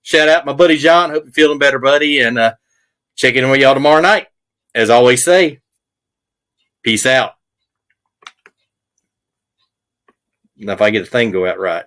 shout out my buddy John. Hope you're feeling better, buddy. And check in with y'all tomorrow night. As I always say, peace out. Now, if I get the thing go out right.